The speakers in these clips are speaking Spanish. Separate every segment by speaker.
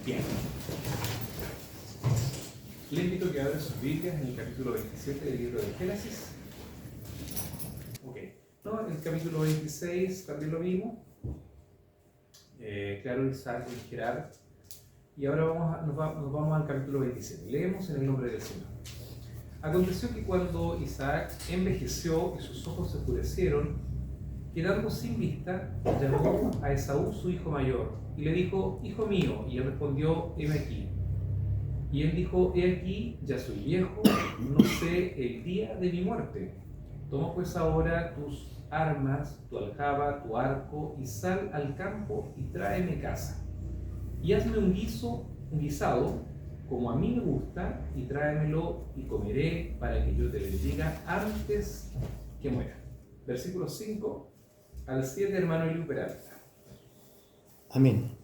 Speaker 1: Bien. Les invito a que abran sus Biblias en el capítulo 27 del libro de Génesis. Ok. No, en el capítulo 26 también lo vimos. Claro, Isaac y Gerar. Y ahora nos vamos al capítulo 27. Leemos en el nombre del Señor. Aconteció que cuando Isaac envejeció y sus ojos se oscurecieron, quedando sin vista, llamó a Esaú su hijo mayor y le dijo: Hijo mío. Y él respondió: Heme aquí. Y él dijo: He aquí, ya soy viejo, no sé el día de mi muerte. Toma pues ahora tus armas, tu aljaba, tu arco, y sal al campo y tráeme caza. Y hazme un guisado, como a mí me gusta, y tráemelo y comeré, para que yo te bendiga antes que muera. Versículos 5 al 7, hermano Eliú Peralta.
Speaker 2: Amén.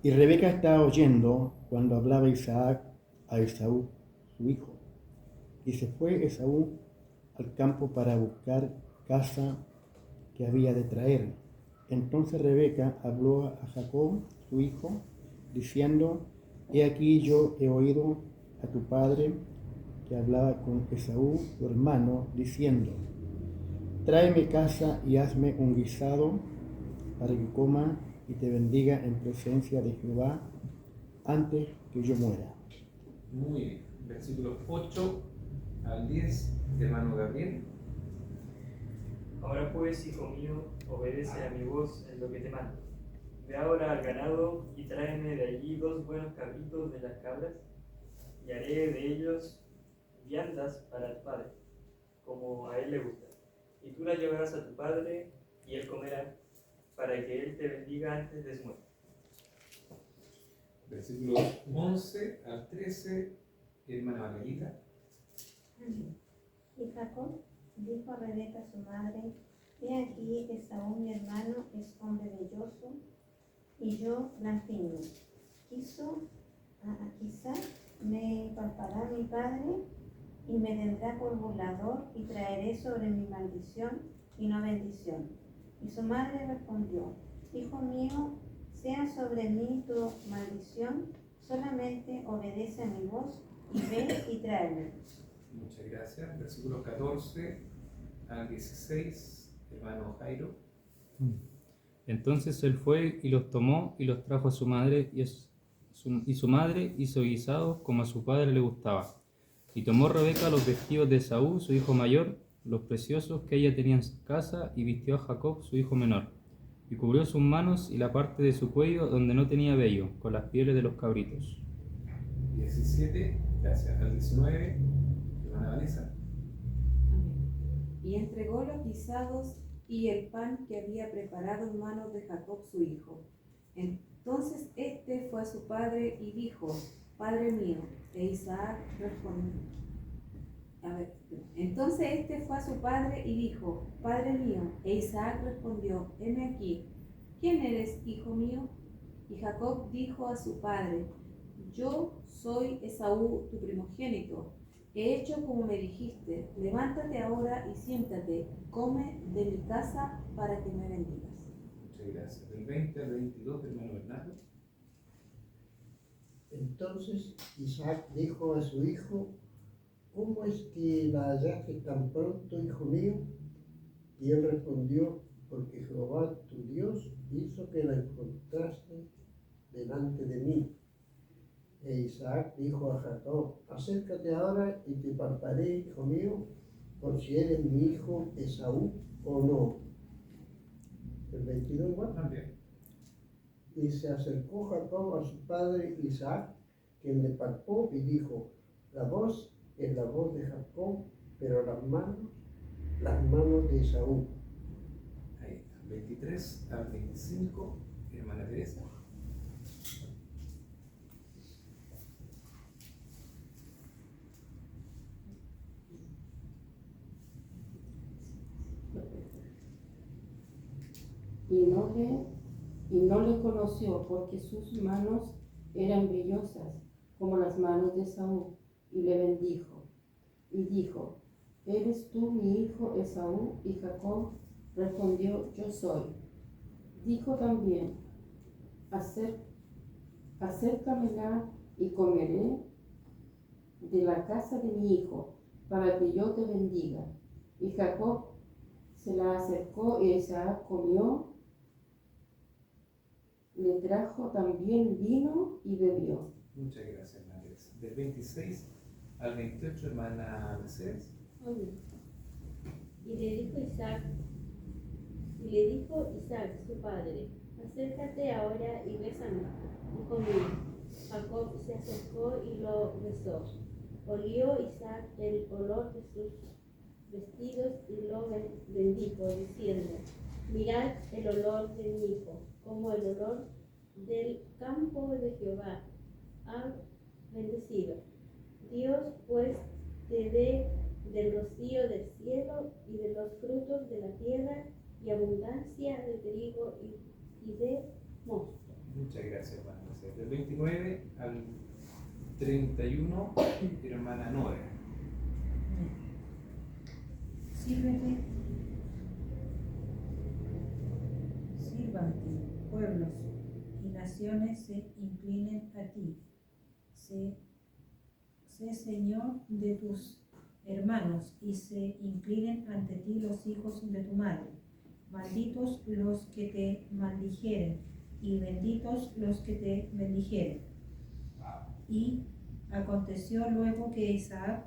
Speaker 2: Y Rebeca estaba oyendo cuando hablaba Isaac a Esaú, su hijo. Y se fue Esaú al campo para buscar caza que había de traer. Entonces Rebeca habló a Jacob, su hijo, diciendo: He aquí yo he oído a tu padre que hablaba con Esaú, tu hermano, diciendo: Tráeme caza y hazme un guisado para que coma y te bendiga en presencia de Jehová antes que yo muera.
Speaker 1: Muy bien. Versículos 8 al 10, hermano Gabriel.
Speaker 3: Ahora pues, hijo mío, obedece a mi voz en lo que te mando. Ve ahora al ganado y tráeme de allí 2 buenos cabritos de las cabras, y haré de ellos viandas para tu padre, como a él le gusta. Y tú las llevarás a tu padre, y él comerá, para que él te bendiga antes de su muerte.
Speaker 1: Versículos 11 al 13, hermana Margarita.
Speaker 4: Y Jacob dijo a Rebeca su madre: He aquí, Esaú mi hermano es hombre velloso, y yo blanquino. Quizá me palpará mi padre, y me tendrá por burlador, y traeré sobre mi maldición y no bendición. Y su madre respondió: Hijo mío, sea sobre mí tu maldición, solamente obedece a mi voz, y ve y tráeme.
Speaker 1: Muchas gracias. Versículos 14 al 16, hermano Jairo.
Speaker 5: Entonces él fue y los tomó y los trajo a su madre, y su madre hizo guisados como a su padre le gustaba. Y tomó Rebeca los vestidos de Esaú, su hijo mayor, los preciosos que ella tenía en su casa, y vistió a Jacob, su hijo menor, y cubrió sus manos y la parte de su cuello donde no tenía vello, con las pieles de los cabritos.
Speaker 1: 17, gracias. Al 19, hermana Vanessa.
Speaker 6: Y entregó los guisados y el pan que había preparado en manos de Jacob su hijo. Entonces este fue a su padre y dijo: Padre mío. E Isaac respondió: Entonces este fue a su padre y dijo: Padre mío. E Isaac respondió: Heme aquí. ¿Quién eres, hijo mío? Y Jacob dijo a su padre: Yo soy Esaú, tu primogénito. He hecho como me dijiste. Levántate ahora y siéntate, come de mi casa para que me bendigas.
Speaker 1: Muchas gracias. Del 20 al 22, hermano Bernardo.
Speaker 7: Entonces Isaac dijo a su hijo: ¿Cómo es que la hallaste tan pronto, hijo mío? Y él respondió: Porque Jehová tu Dios hizo que la encontraste delante de mí. E Isaac dijo a Jacob: Acércate ahora y te palparé, hijo mío, por si eres mi hijo Esaú o no. El 22 igual.
Speaker 1: También.
Speaker 7: Y se acercó Jacob a su padre Isaac, quien le palpó y dijo: La voz es la voz de Jacob, pero las manos de Esaú.
Speaker 1: Ahí está. 23 al 25, hermana Teresa.
Speaker 8: Y no le conoció, porque sus manos eran vellosas como las manos de Esaú, y le bendijo. Y dijo: ¿Eres tú mi hijo Esaú? Y Jacob respondió: Yo soy. Dijo también: acércamela y comeré de la casa de mi hijo, para que yo te bendiga. Y Jacob se la acercó y Isaac comió, le trajo también vino y bebió.
Speaker 1: Muchas gracias, hermana Teresa. Del 26 al 28, hermana Mercedes.
Speaker 9: Amén. Y le dijo Isaac, su padre, acércate ahora y bésame, hijo mío. Jacob se acercó y lo besó. Olió Isaac el olor de sus vestidos y lo bendijo, diciendo, mirad el olor de mi hijo, como el olor del campo de Jehová ha bendecido. Dios pues te dé del rocío del cielo y de los frutos de la tierra y abundancia de trigo y de mosto.
Speaker 1: Muchas gracias, hermana Mercedes. Del 29 al 31, hermana Nora.
Speaker 10: Sírvante, pueblos y naciones se inclinen a ti. Sé Señor de tus hermanos y se inclinen ante ti los hijos de tu madre. Malditos los que te maldijeren y benditos los que te bendijeren. Y aconteció luego que Isaac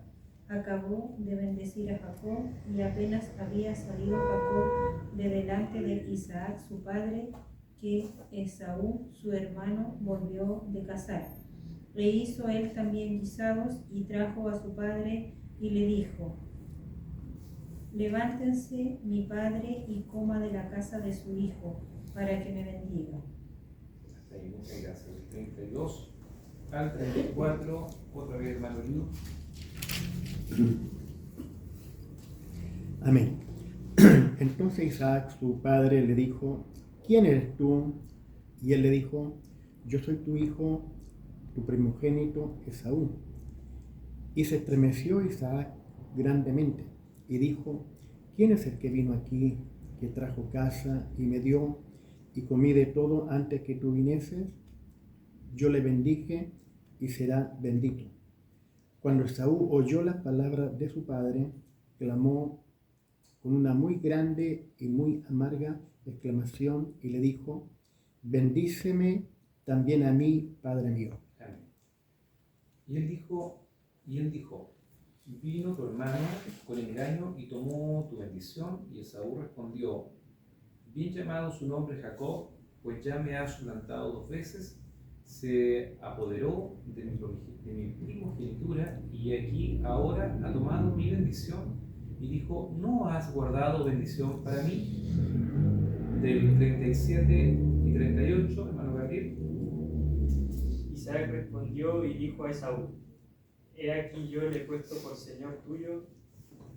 Speaker 10: acabó de bendecir a Jacob y apenas había salido Jacob de delante de Isaac su padre, que Esaú su hermano volvió de cazar. E hizo él también guisados y trajo a su padre y le dijo, levántense mi padre y coma de la casa de su hijo, para que me bendiga.
Speaker 1: Hasta ahí, muchas gracias. Del 32 al 34, otra vez, hermano Lido.
Speaker 2: Amén. Entonces Isaac, su padre, le dijo, ¿quién eres tú? Y él le dijo, yo soy tu hijo, tu primogénito Esaú. Y se estremeció Isaac grandemente y dijo, ¿quién es el que vino aquí, que trajo casa y me dio, y comí de todo antes que tú vinieses? Yo le bendije y será bendito. Cuando Esaú oyó las palabras de su padre, clamó con una muy grande y muy amarga exclamación y le dijo, bendíceme también a mí, padre mío.
Speaker 1: Amén. Y él dijo, vino tu hermano con engaño y tomó tu bendición. Y Esaú respondió, bien llamado su nombre Jacob, pues ya me ha suplantado 2 veces, se apoderó de mi primogenitura y aquí ahora ha tomado mi bendición. Y dijo, ¿no has guardado bendición para mí? Del 37 y 38, hermano Gabriel.
Speaker 3: Isaac respondió y dijo a Esaú, he aquí yo le he puesto por señor tuyo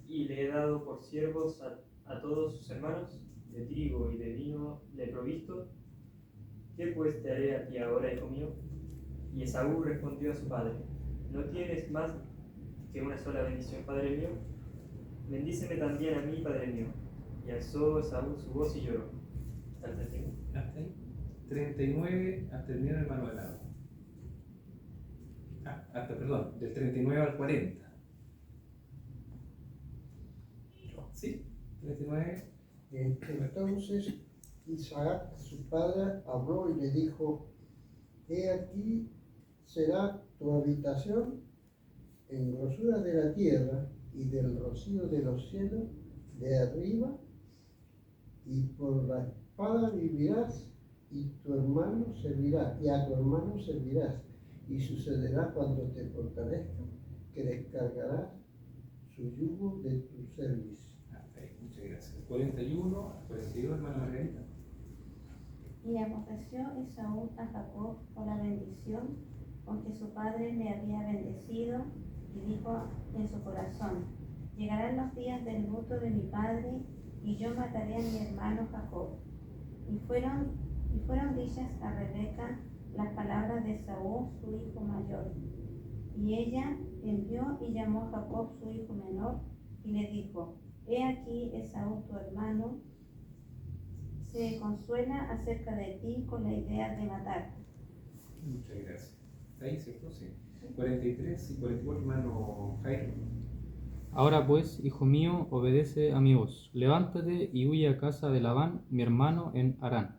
Speaker 3: y le he dado por siervos a todos sus hermanos, de trigo y de vino le he provisto. ¿Qué pues te haré a ti ahora, hijo mío? Y Esaú respondió a su padre, ¿no tienes más que una sola bendición, padre mío? Bendíceme también a mí, padre mío. Y alzó Esaú su voz y lloró. Hasta el 31.
Speaker 1: Hasta ahí. 39 hasta el mío, hermano Helado. Perdón, del 39 al 40. ¿Sí? 39.
Speaker 7: Entonces Isaac, su padre, habló y le dijo, he aquí será tu habitación en grosura de la tierra y del rocío de los cielos de arriba, y por la espada vivirás, y tu hermano servirá, y a tu hermano servirás, y sucederá cuando te fortalezca que descargarás su yugo de tu servicio.
Speaker 1: Hasta ahí, muchas gracias. 41 al 42, hermano Margarita.
Speaker 4: Y aborreció Esaú a Jacob por la bendición con que su padre le había bendecido, y dijo en su corazón, llegarán los días del luto de mi padre, y yo mataré a mi hermano Jacob. Y fueron dichas a Rebeca las palabras de Esaú, su hijo mayor. Y ella envió y llamó a Jacob, su hijo menor, y le dijo, he aquí Esaú tu hermano se consuela acerca de ti con la idea de matarte.
Speaker 1: Muchas gracias. ¿Está ahí, cierto? Sí. 43 y 44, hermano Jairo.
Speaker 5: Ahora pues, hijo mío, obedece a mi voz. Levántate y huye a casa de Labán, mi hermano, en Harán,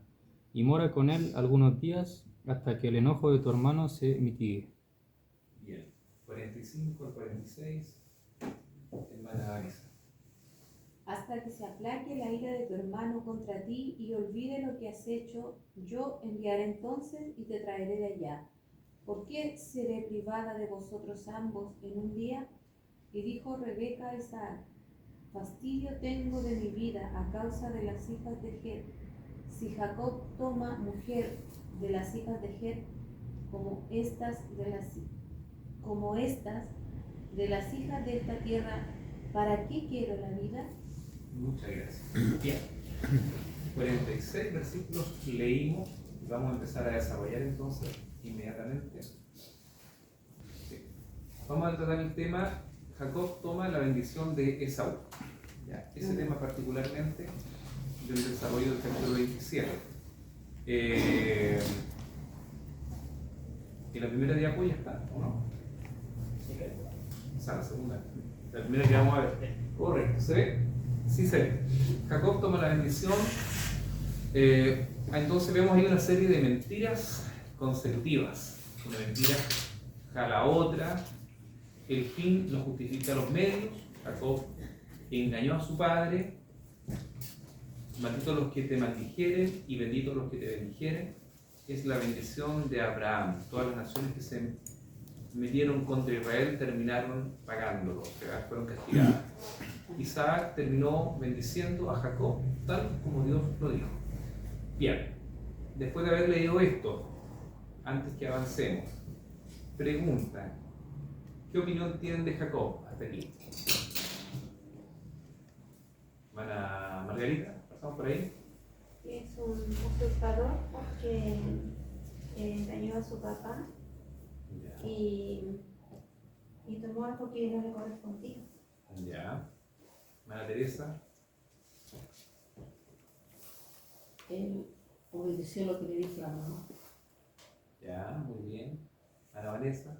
Speaker 5: y mora con él algunos días hasta que el enojo de tu hermano se mitigue.
Speaker 1: Bien. 45 al 46, hermana Vanessa.
Speaker 6: Hasta que se aplaque la ira de tu hermano contra ti y olvide lo que has hecho, yo enviaré entonces y te traeré de allá. ¿Por qué seré privada de vosotros ambos en un día? Y dijo Rebeca a Isaac: fastidio tengo de mi vida a causa de las hijas de Het. Si Jacob toma mujer de las hijas de Het, como estas de las hijas de esta tierra, ¿para qué quiero la vida?
Speaker 1: Muchas gracias. Bien. 46 versículos leímos. Vamos a empezar a desarrollar entonces inmediatamente. Sí. Vamos a tratar el tema. Jacob toma la bendición de Esaú. ¿Ya? Ese tema particularmente del desarrollo del capítulo 27. ¿Y la primera diapo ya está o no? O sea, la segunda. La primera que vamos a ver. Correcto, ¿se ve? Sí se ve. Jacob toma la bendición. Entonces vemos ahí una serie de mentiras consecutivas. Una mentira jala a otra. El fin no justifica los medios. Jacob engañó a su padre. Malditos los que te maldijeren y benditos los que te bendijeren. Es la bendición de Abraham. Todas las naciones que se metieron contra Israel terminaron pagándolo, fueron castigadas. Isaac terminó bendiciendo a Jacob tal como Dios lo dijo. Bien, después de haber leído esto, antes que avancemos, pregunta: ¿qué opinión tienen de Jacob hasta aquí? Hermana Margarita, pasamos por ahí.
Speaker 4: Es un usurpador porque engañó a su papá y tomó algo que no le correspondía.
Speaker 1: Ya. Hermana Teresa.
Speaker 8: Él obedeció lo que le dijo la mamá.
Speaker 1: Ya, muy bien. Ana Vanessa.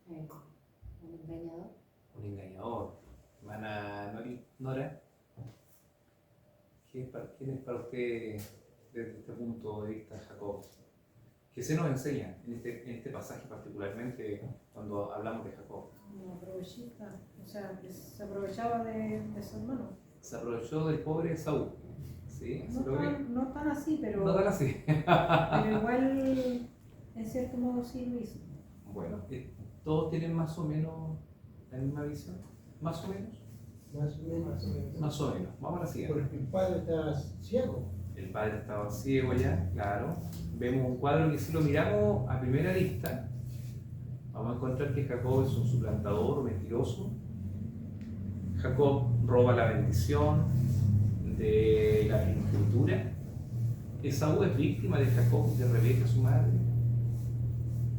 Speaker 8: Un engañador.
Speaker 1: Un engañador. Hermana Nora. ¿Quién es para usted, desde este punto de vista, Jacob? ¿Qué se nos enseña en este pasaje particularmente cuando hablamos de Jacob?
Speaker 10: Aprovechista, o sea, que se aprovechaba de su hermano.
Speaker 1: Se aprovechó del pobre Saúl. ¿Sí?
Speaker 10: No tan así, pero,
Speaker 1: No tan así.
Speaker 10: pero igual, en cierto modo, sí lo hizo.
Speaker 1: Bueno, ¿todos tienen más o menos la misma visión? ¿Más o menos?
Speaker 7: Más o menos.
Speaker 1: Más o menos. Vamos a la siguiente.
Speaker 7: Porque el padre estaba ciego.
Speaker 1: El padre estaba ciego ya, claro. Vemos un cuadro que si lo miramos a primera vista, vamos a encontrar que Jacob es un suplantador o mentiroso. Jacob roba la bendición de la primogenitura. Esaú es víctima de Jacob y de Rebeca, su madre.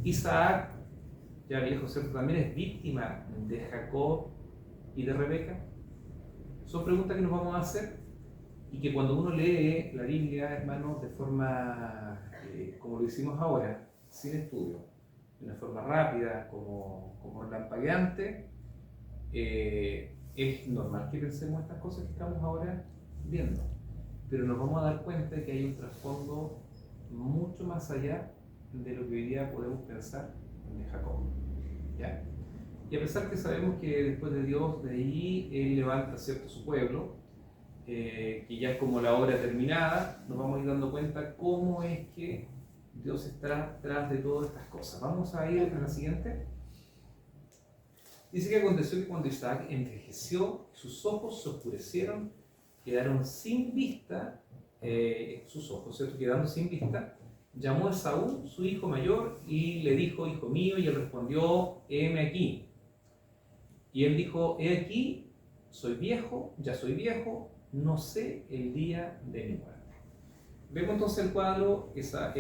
Speaker 1: Isaac, ya viejo, ¿cierto? También es víctima de Jacob y de Rebeca. Son preguntas que nos vamos a hacer y que cuando uno lee la Biblia, hermanos, de forma como lo hicimos ahora, sin estudio, de una forma rápida, como relampagueante, es normal que pensemos estas cosas que estamos ahora viendo, pero nos vamos a dar cuenta de que hay un trasfondo mucho más allá de lo que hoy día podemos pensar de Jacob. ¿Ya? Y a pesar que sabemos que después de Dios, de ahí Él levanta, ¿cierto?, su pueblo, que ya es como la obra terminada, nos vamos a ir dando cuenta cómo es que Dios está detrás de todas estas cosas. Vamos a ir a la siguiente. Dice que aconteció que cuando Isaac envejeció, sus ojos se oscurecieron, quedaron sin vista, sus ojos, ¿cierto?, quedando sin vista. Llamó a Esaú, su hijo mayor, y le dijo: hijo mío, y él respondió: heme aquí. Y él dijo: he aquí, ya soy viejo, no sé el día de mi muerte. Vemos entonces el cuadro, Isaac,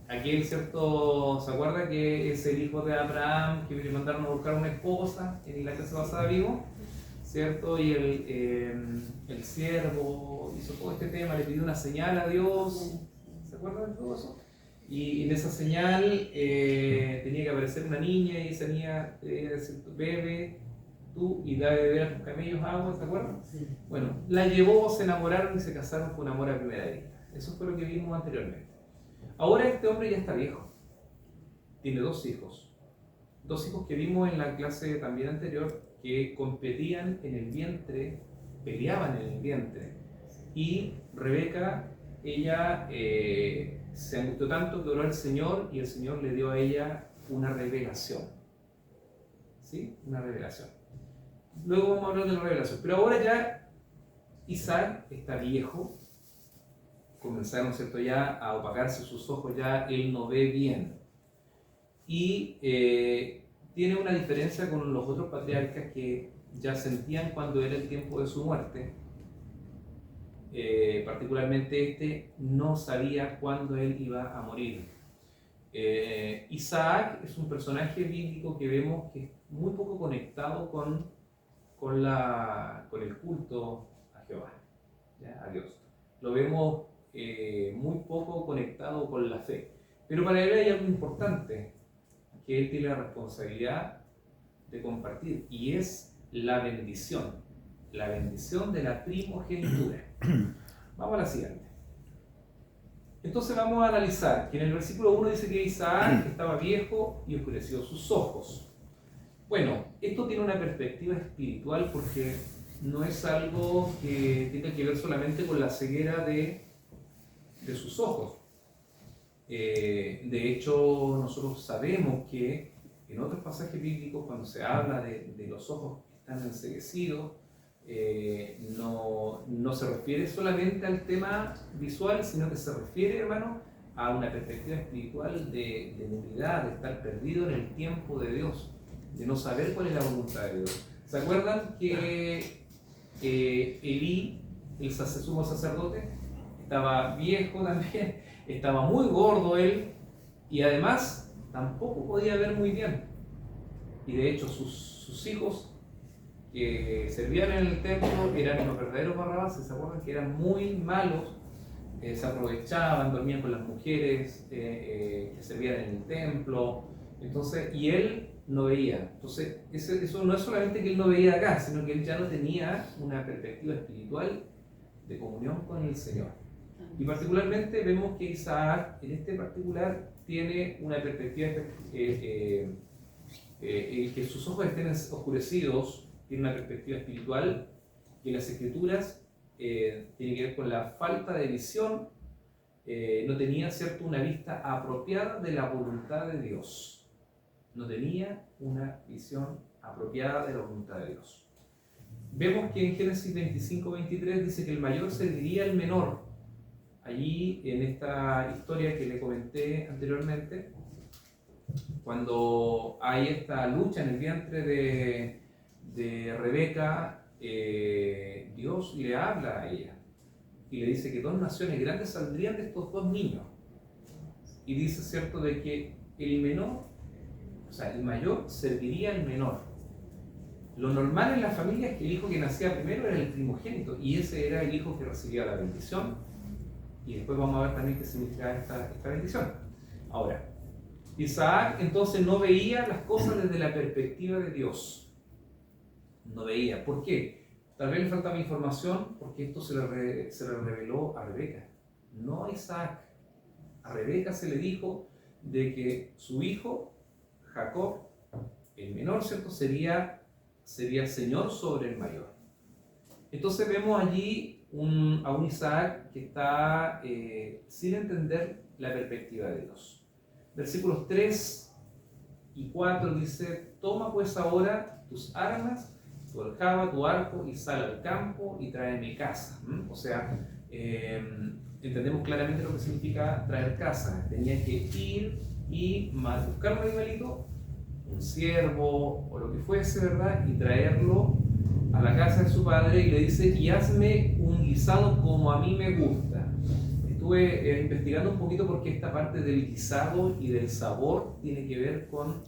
Speaker 1: aquel, ¿cierto?, ¿se acuerda que es el hijo de Abraham, que le mandaron a buscar una esposa en la casa basada vivo? ¿Cierto? Y el siervo hizo todo este tema, le pidió una señal a Dios. ¿Se acuerdan de todo eso? Y en esa señal tenía que aparecer una niña y esa niña tenía que decir, bebe tú y da de beber a tus camellos agua, ¿se acuerdan?
Speaker 7: Sí.
Speaker 1: Bueno, la llevó, se enamoraron y se casaron con amor a primera vista. Eso fue lo que vimos anteriormente. Ahora este hombre ya está viejo. Tiene 2 hijos. 2 hijos que vimos en la clase también anterior que competían en el vientre, peleaban en el vientre. Y Rebeca, ella se angustió tanto que oró al Señor y el Señor le dio a ella una revelación. ¿Sí? Una revelación. Luego vamos a hablar de la revelación. Pero ahora ya Isaac está viejo. Comenzaron, ¿cierto?, ya a opacarse sus ojos, ya él no ve bien. Y tiene una diferencia con los otros patriarcas que ya sentían cuando era el tiempo de su muerte. Particularmente este no sabía cuándo él iba a morir. Isaac es un personaje bíblico que vemos que es muy poco conectado con el culto a Jehová, ¿ya? A Dios. Lo vemos muy poco conectado con la fe. Pero para él hay algo importante que él tiene la responsabilidad de compartir y es la bendición de la primogenitura. Vamos a la siguiente. Entonces vamos a analizar que en el versículo 1 dice que Isaac estaba viejo y oscureció sus ojos. Bueno, esto tiene una perspectiva espiritual porque no es algo que tenga que ver solamente con la ceguera de sus ojos. De hecho, nosotros sabemos que en otros pasajes bíblicos, cuando se habla de los ojos que están enceguecidos, no se refiere solamente al tema visual, sino que se refiere, hermano, a una perspectiva espiritual de nulidad, de estar perdido en el tiempo de Dios, de no saber cuál es la voluntad de Dios. ¿Se acuerdan que Elí, el sumo sacerdote, estaba viejo también, estaba muy gordo él y además tampoco podía ver muy bien? Y de hecho sus hijos que servían en el templo eran los verdaderos barrabases. ¿Se acuerdan? Que eran muy malos, se aprovechaban, dormían con las mujeres que servían en el templo. Entonces, y él no veía. Entonces, eso no es solamente que él no veía acá, sino que él ya no tenía una perspectiva espiritual de comunión con el Señor. Y particularmente vemos que Isaac, en este particular, tiene una perspectiva que sus ojos estén oscurecidos, tiene una perspectiva espiritual, y en las Escrituras tiene que ver con la falta de visión, no tenía, ¿cierto?, una vista apropiada de la voluntad de Dios. No tenía una visión apropiada de la voluntad de Dios. Vemos que en Génesis 25-23 dice que el mayor serviría al menor. Allí, en esta historia que le comenté anteriormente, cuando hay esta lucha en el vientre de Rebeca, Dios le habla a ella y le dice que 2 naciones grandes saldrían de estos 2 niños. Y dice, ¿cierto?, de que el menor, o sea, el mayor serviría al menor. Lo normal en la familia es que el hijo que nacía primero era el primogénito y ese era el hijo que recibía la bendición. Y después vamos a ver también qué significa esta bendición. Ahora, Isaac entonces no veía las cosas desde la perspectiva de Dios. No veía. ¿Por qué? Tal vez le faltaba información porque esto se le reveló a Rebeca, no a Isaac. A Rebeca se le dijo de que su hijo, Jacob, el menor, ¿cierto?, sería señor sobre el mayor. Entonces vemos allí a un Isaac que está sin entender la perspectiva de Dios. Versículos 3 y 4 dice: toma pues ahora tus armas, tu aljaba, tu arco, y sal al campo y tráeme caza. O sea, entendemos claramente lo que significa traer caza. Tenía que ir y buscar un animalito, un ciervo o lo que fuese, ¿verdad?, y traerlo a la casa de su padre, y le dice: y hazme un guisado como a mí me gusta. Estuve investigando un poquito porque esta parte del guisado y del sabor tiene que ver con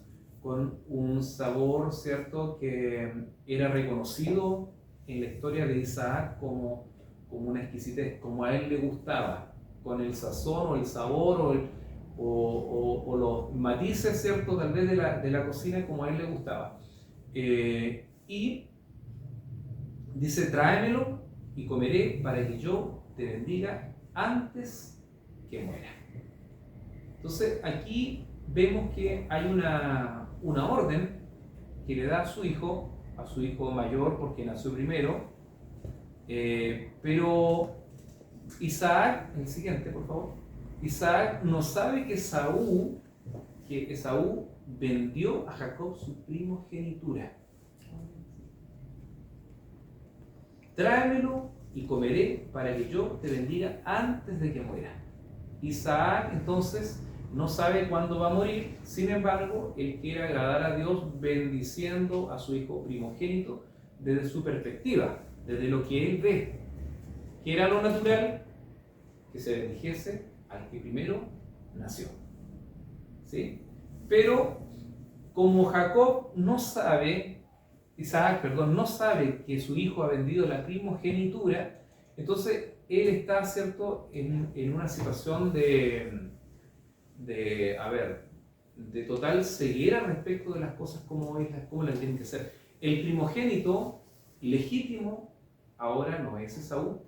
Speaker 1: un sabor, ¿cierto?, que era reconocido en la historia de Isaac como una exquisitez, como a él le gustaba, con el sazón o el sabor o o los matices, ¿cierto? Tal vez de la cocina como a él le gustaba. Y dice, tráemelo y comeré para que yo te bendiga antes que muera. Entonces aquí vemos que hay una orden que le da a su hijo mayor porque nació primero, pero Isaac, el siguiente por favor, Isaac no sabe que Esaú vendió a Jacob su primogenitura. Tráemelo y comeré para que yo te bendiga antes de que muera. Isaac entonces no sabe cuándo va a morir, sin embargo, él quiere agradar a Dios bendiciendo a su hijo primogénito desde su perspectiva, desde lo que él ve, que era lo natural, que se bendijese al que primero nació. ¿Sí? Pero como Isaac no sabe que su hijo ha vendido la primogenitura, entonces él está, ¿cierto?, en una situación de total ceguera respecto de las cosas como las tienen que ser. El primogénito legítimo ahora no es Esaú,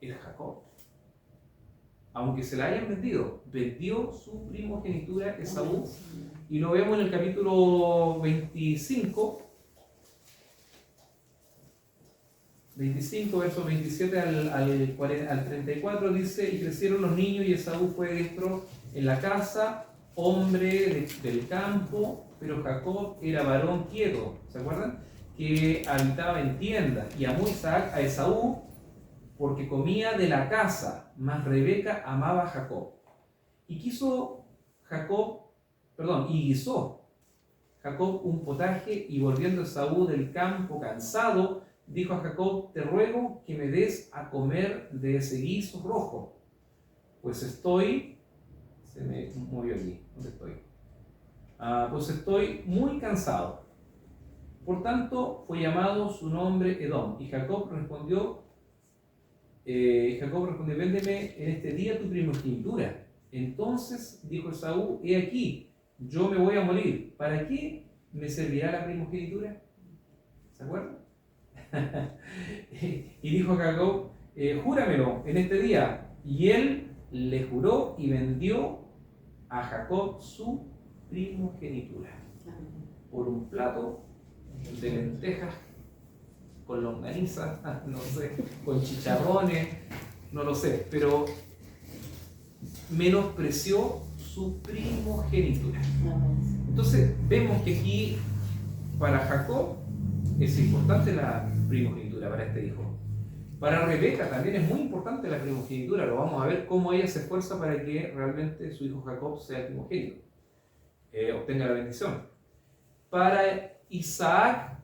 Speaker 1: es Jacob. Aunque se la hayan vendió su primogenitura Esaú, y lo vemos en el capítulo 25, versos 27 al 34, dice, y crecieron los niños y Esaú fue diestro en la casa, hombre del campo, pero Jacob era varón quieto, ¿se acuerdan? Que habitaba en tiendas, y amó Isaac a Esaú porque comía de la casa, mas Rebeca amaba a Jacob. Y guisó Jacob un potaje, y volviendo Esaú del campo cansado, dijo a Jacob, te ruego que me des a comer de ese guiso rojo, pues se me movió allí, ¿dónde estoy? Pues estoy muy cansado. Por tanto, fue llamado su nombre Edom. Y Jacob respondió, véndeme en este día tu primogenitura. Entonces dijo Esaú, he aquí, yo me voy a morir. ¿Para qué me servirá la primogenitura? ¿Se acuerdan? Y dijo Jacob, júramelo en este día. Y él le juró y vendió a Jacob su primogenitura por un plato de lentejas con longaniza, no sé, con chicharrones, no lo sé, pero menospreció su primogenitura. Entonces vemos que aquí para Jacob es importante la primogenitura para este hijo. Para Rebeca también es muy importante la primogenitura. Lo vamos a ver cómo ella se esfuerza para que realmente su hijo Jacob sea el primogénito, obtenga la bendición. Para Isaac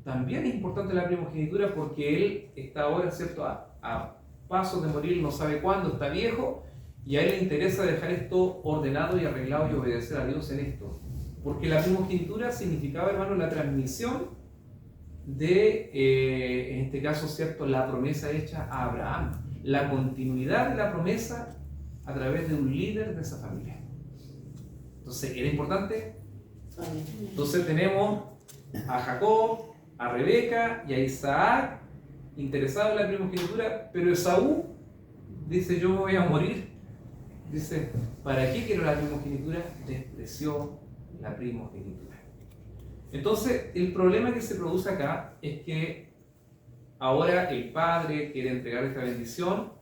Speaker 1: también es importante la primogenitura porque él está ahora, ¿cierto?, a pasos de morir, no sabe cuándo, está viejo, y a él le interesa dejar esto ordenado y arreglado y obedecer a Dios en esto. Porque la primogenitura significaba, hermano, la transmisión en este caso, ¿cierto?, la promesa hecha a Abraham, la continuidad de la promesa a través de un líder de esa familia. Entonces, ¿era importante? Entonces tenemos a Jacob, a Rebeca y a Isaac interesados en la primogenitura, pero Esaú dice, yo me voy a morir. Dice, ¿para qué quiero la primogenitura? Despreció la primogenitura. Entonces, el problema que se produce acá es que ahora el padre quiere entregar esta bendición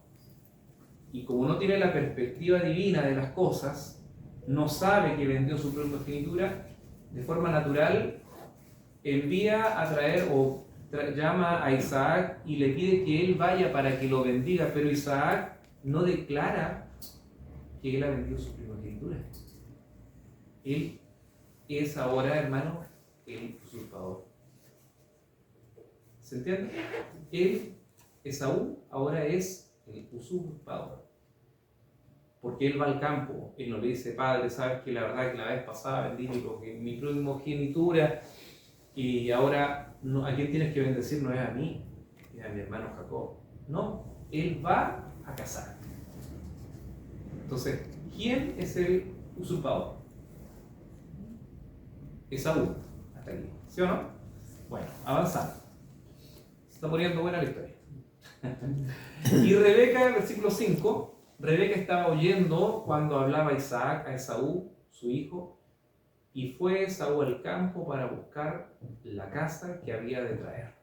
Speaker 1: y como no tiene la perspectiva divina de las cosas, no sabe que vendió su primogenitura, de forma natural envía a traer llama a Isaac y le pide que él vaya para que lo bendiga, pero Isaac no declara que él ha vendido su primogenitura. Él es ahora, hermano, el usurpador. ¿Se entiende? Esaú, ahora es el usurpador. Porque él va al campo, él no le dice, padre, sabes que la verdad que la vez pasada vendí mi primogenitura y ahora a quién tienes que bendecir no es a mí, es a mi hermano Jacob. No, él va a cazar. Entonces, ¿quién es el usurpador. Esaú, hasta aquí, ¿sí o no? Bueno, avanzando. Se está poniendo buena la historia. Y Rebeca, versículo 5, Rebeca estaba oyendo cuando hablaba Isaac a Esaú, su hijo, y fue Esaú al campo para buscar la casa que había de traer.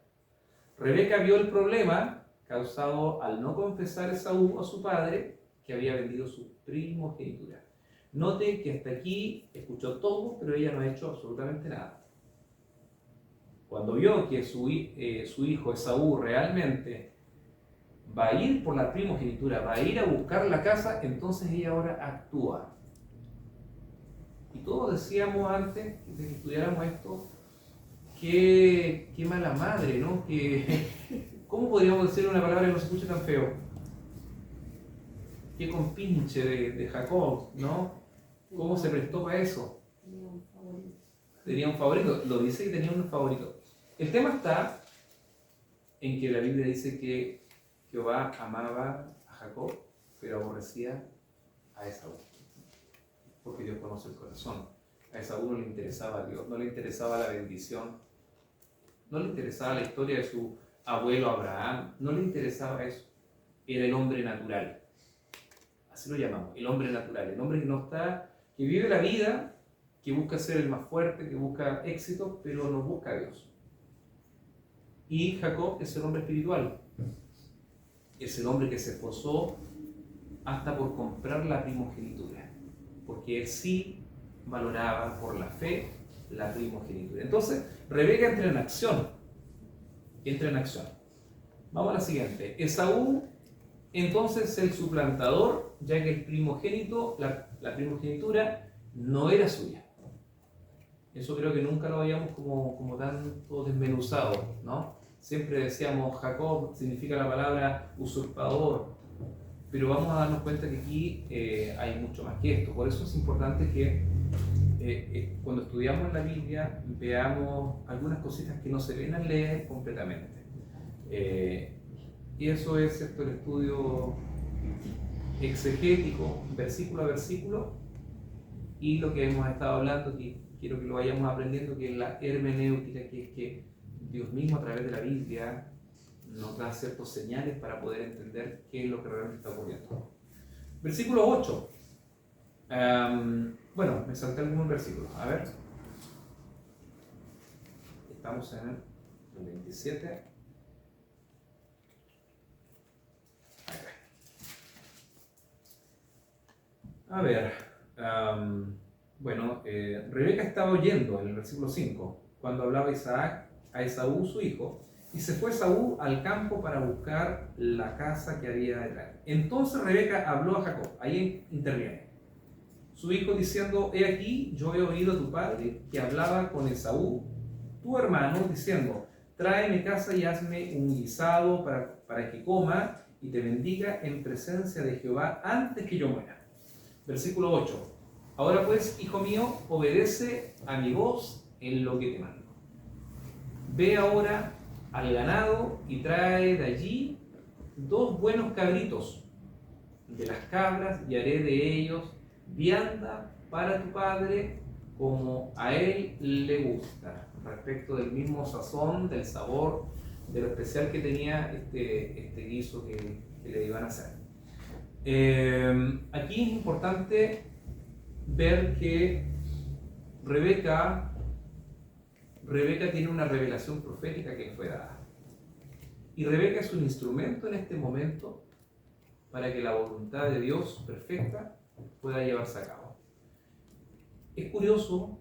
Speaker 1: Rebeca vio el problema causado al no confesar Esaú a su padre que había vendido su primogenitura. Note que hasta aquí escuchó todo, pero ella no ha hecho absolutamente nada. Cuando vio que su hijo Esaú realmente va a ir por la primogenitura, va a ir a buscar la casa, entonces ella ahora actúa. Y todos decíamos antes de que estudiáramos esto, qué mala madre, ¿no? ¿Cómo podríamos decir una palabra que no se escuche tan feo? Qué compinche de Jacob, ¿no? ¿Cómo se prestó para eso? Tenía un favorito, lo dice que tenía un favorito. El tema está en que la Biblia dice que Jehová amaba a Jacob, pero aborrecía a Esaú. Porque Dios conoce el corazón. A Esaú no le interesaba a Dios, no le interesaba la bendición, no le interesaba la historia de su abuelo Abraham, no le interesaba eso. Era el hombre natural. Así lo llamamos, el hombre natural, el hombre que vive la vida, que busca ser el más fuerte, que busca éxito, pero no busca a Dios. Y Jacob es el hombre espiritual, es el hombre que se esforzó hasta por comprar la primogenitura, porque él sí valoraba por la fe la primogenitura. Entonces, Rebeca entra en acción. Vamos a la siguiente. Esaú, entonces el suplantador, ya que el primogénito, la primogenitura no era suya. Eso creo que nunca lo habíamos como tanto desmenuzado, ¿no? Siempre decíamos Jacob significa la palabra usurpador, pero vamos a darnos cuenta que aquí hay mucho más que esto. Por eso es importante que cuando estudiamos la Biblia veamos algunas cositas que no se ven al leer completamente. Y eso es el estudio exegético, versículo a versículo, y lo que hemos estado hablando, que quiero que lo vayamos aprendiendo, que es la hermenéutica, que es que Dios mismo a través de la Biblia nos da ciertos señales para poder entender qué es lo que realmente está ocurriendo. Versículo 8. Bueno, me salté algunos versículos. A ver. Estamos en el 27. A ver. Rebeca estaba oyendo en el versículo 5, cuando hablaba Isaac a Esaú, su hijo, y se fue Esaú al campo para buscar la casa que había de traer. Entonces Rebeca habló a Jacob, ahí interviene su hijo, diciendo: he aquí, yo he oído a tu padre que hablaba con Esaú, tu hermano, diciendo: tráeme casa y hazme un guisado para que coma y te bendiga en presencia de Jehová antes que yo muera. Versículo 8. Ahora pues, hijo mío, obedece a mi voz en lo que te mando. Ve ahora al ganado y trae de allí 2 buenos cabritos de las cabras, y haré de ellos vianda para tu padre, como a él le gusta, respecto del mismo sazón, del sabor, de lo especial que tenía este guiso que le iban a hacer. Aquí es importante ver que Rebeca tiene una revelación profética que fue dada. Y Rebeca es un instrumento en este momento para que la voluntad de Dios perfecta pueda llevarse a cabo. Es curioso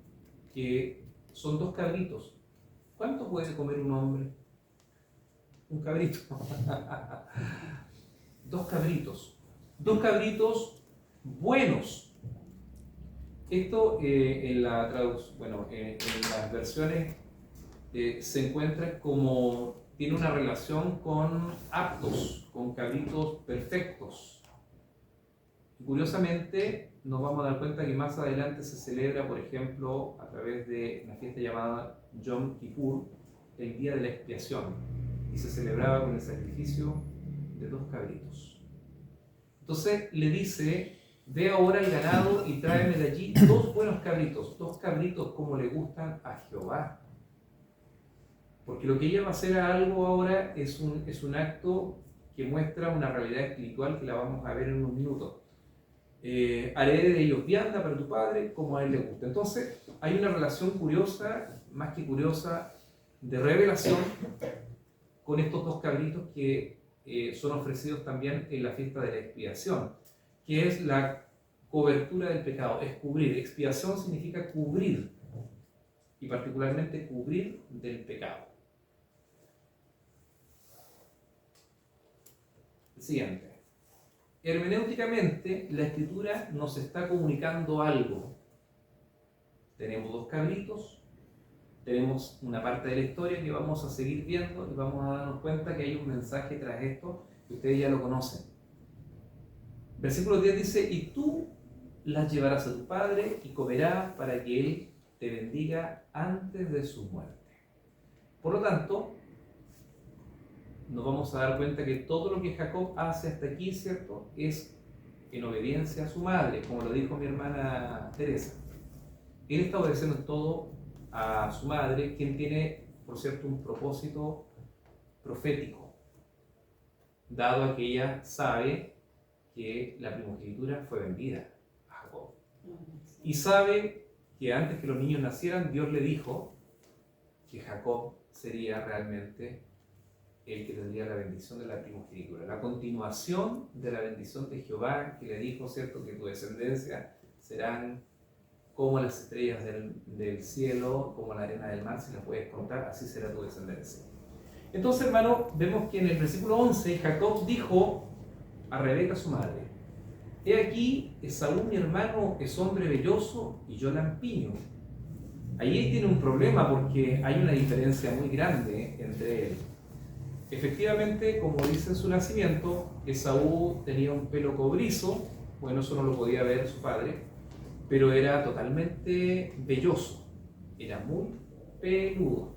Speaker 1: que son 2 cabritos. ¿Cuánto puede comer un hombre? Un cabrito. 2 cabritos. 2 cabritos buenos. Esto en la traducción, en las versiones se encuentra como tiene una relación con aptos, con cabritos perfectos. Y curiosamente nos vamos a dar cuenta que más adelante se celebra, por ejemplo, a través de una fiesta llamada Yom Kippur, el día de la expiación, y se celebraba con el sacrificio de 2 cabritos. Entonces le dice ve ahora el ganado y tráeme de allí 2 buenos cabritos como le gustan a Jehová. Porque lo que ella va a hacer a algo ahora es un acto que muestra una realidad espiritual que la vamos a ver en unos minutos. Haré de ellos vianda para tu padre como a él le gusta. Entonces hay una relación curiosa, más que curiosa, de revelación con estos 2 cabritos que son ofrecidos también en la fiesta de la expiación, que es la cobertura del pecado, es cubrir. Expiación significa cubrir, y particularmente cubrir del pecado. Siguiente. Hermenéuticamente, la Escritura nos está comunicando algo. Tenemos 2 cabritos, tenemos una parte de la historia que vamos a seguir viendo y vamos a darnos cuenta que hay un mensaje tras esto que ustedes ya lo conocen. Versículo 10 dice, y tú las llevarás a tu padre y comerá para que él te bendiga antes de su muerte. Por lo tanto, nos vamos a dar cuenta que todo lo que Jacob hace hasta aquí, ¿cierto?, es en obediencia a su madre, como lo dijo mi hermana Teresa. Él está obedeciendo en todo a su madre, quien tiene, por cierto, un propósito profético, dado a que ella sabe que la primogenitura fue vendida a Jacob. Y sabe que antes que los niños nacieran, Dios le dijo que Jacob sería realmente el que tendría la bendición de la primogenitura, la continuación de la bendición de Jehová, que le dijo, ¿cierto?, que tu descendencia serán como las estrellas del cielo, como la arena del mar, si la puedes contar, así será tu descendencia. Entonces, hermano, vemos que en el versículo 11, Jacob dijo a Rebeca, su madre, he aquí, Esaú mi hermano es hombre velloso y yo lampiño. Ahí tiene un problema porque hay una diferencia muy grande entre él. Efectivamente, como dice en su nacimiento, Esaú tenía un pelo cobrizo, bueno, eso no lo podía ver su padre, pero era totalmente velloso, era muy peludo.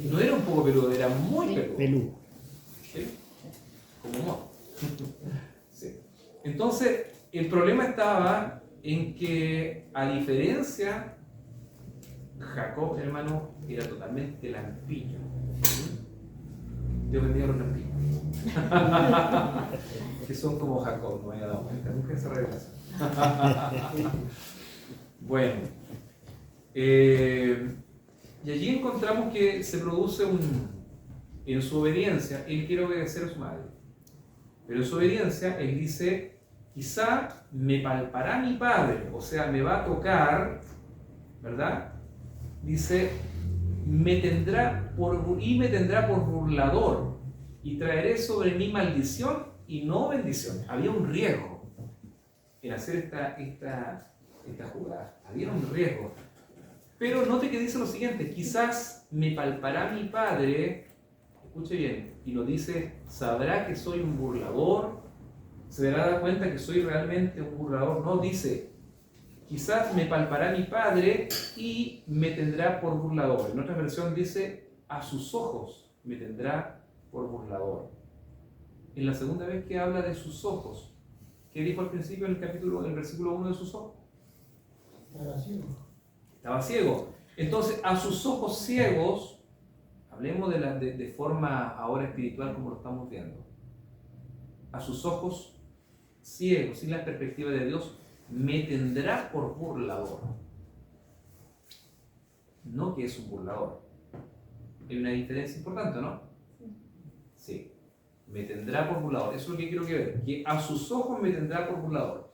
Speaker 1: No era un poco peludo, era muy peludo. ¿Sí? Como no. Sí. Entonces, el problema estaba en que, a diferencia, Jacob, hermano, era totalmente lampiño. Dios bendiga a los lampiños. Que son como Jacob, no me había dado cuenta, nunca se regresa. Bueno, y allí encontramos que se produce en su obediencia, él quiere obedecer a su madre, pero en su obediencia él dice, quizá me palpará mi padre, o sea, me va a tocar, ¿verdad? Dice, me tendrá por burlador y traeré sobre mí maldición y no bendición. Había un riesgo en hacer esta jugada, había un riesgo. Pero note que dice lo siguiente, quizás me palpará mi padre, escuche bien, y lo dice, sabrá que soy un burlador, se dará cuenta que soy realmente un burlador. No, dice, quizás me palpará mi padre y me tendrá por burlador. En otra versión dice, a sus ojos me tendrá por burlador. En la segunda vez que habla de sus ojos, ¿qué dijo al principio en el versículo 1 de sus ojos?
Speaker 7: Estaba ciego.
Speaker 1: Estaba ciego. Entonces, a sus ojos ciegos, hablemos de forma ahora espiritual como lo estamos viendo, a sus ojos ciegos, sin la perspectiva de Dios, me tendrá por burlador. No que es un burlador. Hay una diferencia importante, ¿no? Sí. Me tendrá por burlador. Eso es lo que quiero que vean. Que a sus ojos me tendrá por burlador.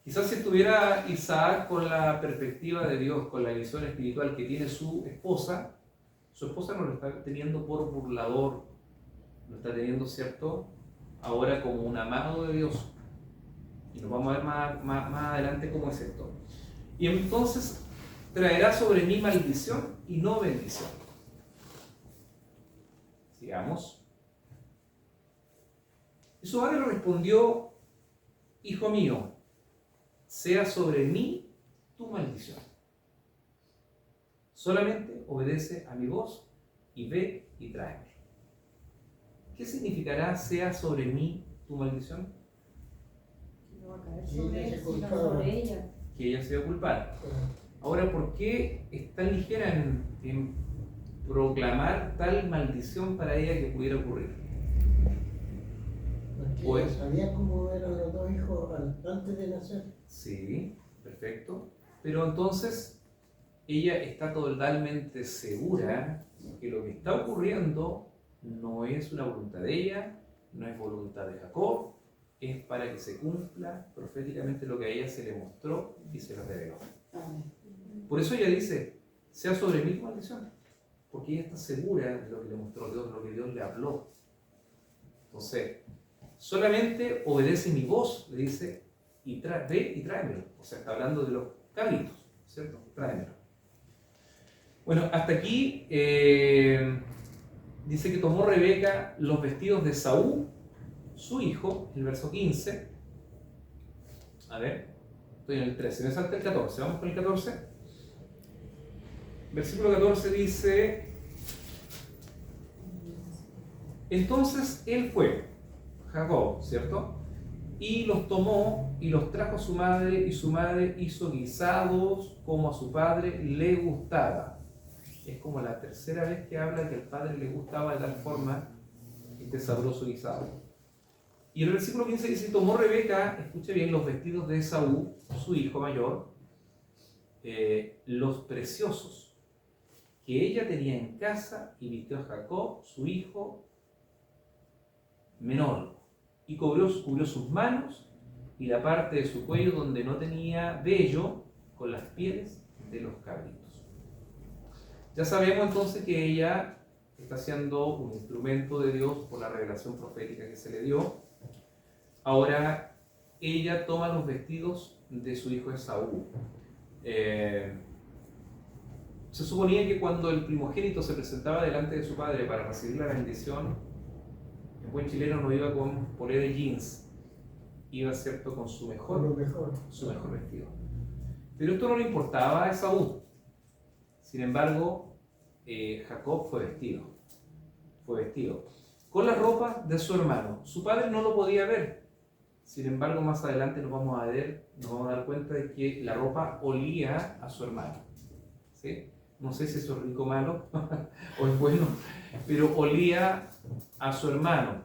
Speaker 1: Quizás si estuviera Isaac con la perspectiva de Dios, con la visión espiritual que tiene su esposa no lo está teniendo por burlador, lo está teniendo, ¿cierto?, ahora como un amado de Dios. Y nos vamos a ver más adelante cómo es esto. Y entonces traerá sobre mí maldición y no bendición. Sigamos. Y su madre le respondió, hijo mío, sea sobre mí tu maldición. Solamente obedece a mi voz y ve y tráeme. ¿Qué significará sea sobre mí tu maldición?
Speaker 10: No va a caer
Speaker 7: Y
Speaker 10: sobre
Speaker 7: ella
Speaker 10: él,
Speaker 7: se
Speaker 10: sino
Speaker 7: culpaba.
Speaker 10: sobre ella.
Speaker 1: que ella se iba a culpar. Ahora, ¿por qué es tan ligera en proclamar tal maldición para ella que pudiera ocurrir?
Speaker 7: Porque
Speaker 1: Pues-
Speaker 7: ella sabía cómo eran los dos hijos antes de nacer.
Speaker 1: Sí, perfecto. Pero entonces ella está totalmente segura que lo que está ocurriendo no es una voluntad de ella, no es voluntad de Jacob, es para que se cumpla proféticamente lo que a ella se le mostró y se le reveló.
Speaker 8: Amén.
Speaker 1: Por eso ella dice, sea sobre mí tu maldición, porque ella está segura de lo que le mostró Dios, de lo que Dios le habló. Entonces, solamente obedece mi voz, le dice, y ve y tráemelo. O sea, está hablando de los cabritos, ¿cierto? Tráemelo. Bueno, hasta aquí dice que tomó Rebeca los vestidos de Saúl, su hijo, el verso 15. A ver, estoy en el 13, me salta el 14, vamos con el 14. Versículo 14 dice, entonces él fue, Jacob, ¿cierto? Y los tomó y los trajo a su madre, y su madre hizo guisados como a su padre le gustaba. Es como la tercera vez que habla que al padre le gustaba de tal forma este sabroso guisado. Y el versículo 15 dice, tomó Rebeca, escuche bien, los vestidos de Esaú, su hijo mayor, los preciosos que ella tenía en casa, y vistió a Jacob, su hijo menor, y cubrió sus manos y la parte de su cuello donde no tenía vello, con las pieles de los cabritos. Ya sabemos entonces que ella está siendo un instrumento de Dios por la revelación profética que se le dio. Ahora ella toma los vestidos de su hijo Esaú. Se suponía que cuando el primogénito se presentaba delante de su padre para recibir la bendición, el buen chileno no iba con polera de jeans, iba, ¿cierto?, con su
Speaker 7: Con lo mejor.
Speaker 1: vestido. Pero esto no le importaba a Esaú. Sin embargo, Jacob fue vestido con las ropas de su hermano. Su padre no lo podía ver. Sin embargo, más adelante nos vamos a dar cuenta de que la ropa olía a su hermano. ¿Sí? No sé si eso es rico o malo o es bueno, pero olía a su hermano.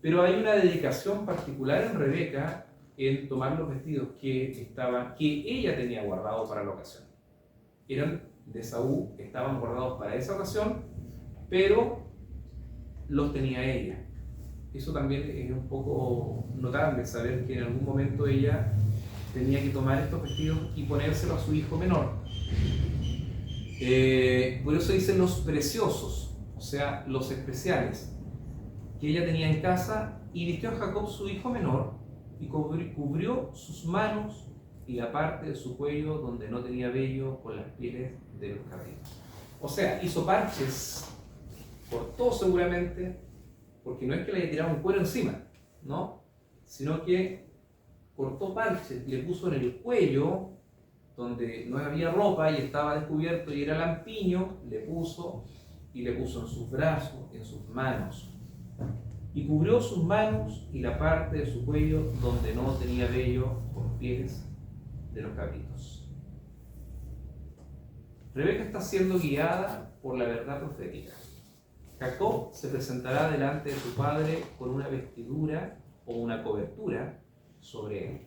Speaker 1: Pero hay una dedicación particular en Rebeca en tomar los vestidos que ella tenía guardados para la ocasión. Eran de Saúl, estaban guardados para esa ocasión, pero los tenía ella. Eso también es un poco notable, saber que en algún momento ella tenía que tomar estos vestidos y ponérselos a su hijo menor. Por eso dicen los preciosos, o sea, los especiales, que ella tenía en casa, y vistió a Jacob, su hijo menor, y cubrió sus manos y la parte de su cuello donde no tenía vello, con las pieles de los cabritos. O sea, hizo parches, cortó seguramente, porque no es que le haya tirado un cuero encima, ¿no? Sino que cortó parches y le puso en el cuello, donde no había ropa y estaba descubierto y era lampiño, le puso en sus brazos, en sus manos. Y cubrió sus manos y la parte de su cuello donde no tenía vello, con pieles de los cabritos. Rebeca está siendo guiada por la verdad profética. Jacob se presentará delante de su padre con una vestidura o una cobertura sobre él.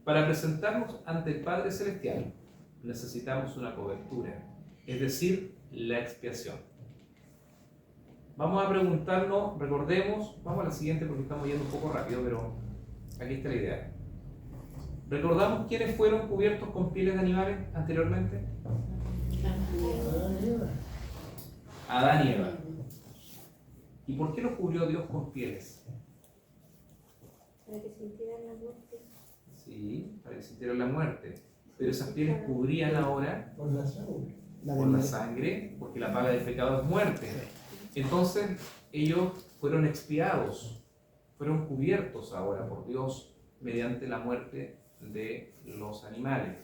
Speaker 1: Para presentarnos ante el Padre Celestial necesitamos una cobertura, es decir, la expiación. Vamos a preguntarnos, recordemos, vamos a la siguiente porque estamos yendo un poco rápido, pero aquí está la idea. ¿Recordamos quiénes fueron cubiertos con pieles de animales anteriormente? Adán y Eva. ¿Y por qué los cubrió Dios con pieles?
Speaker 9: Para que sintieran la muerte.
Speaker 1: Sí, para que sintieran la muerte. Pero esas pieles cubrían ahora
Speaker 7: Por la sangre.
Speaker 1: por la sangre, porque la paga del pecado es muerte. Entonces ellos fueron expiados, fueron cubiertos ahora por Dios mediante la muerte de los animales.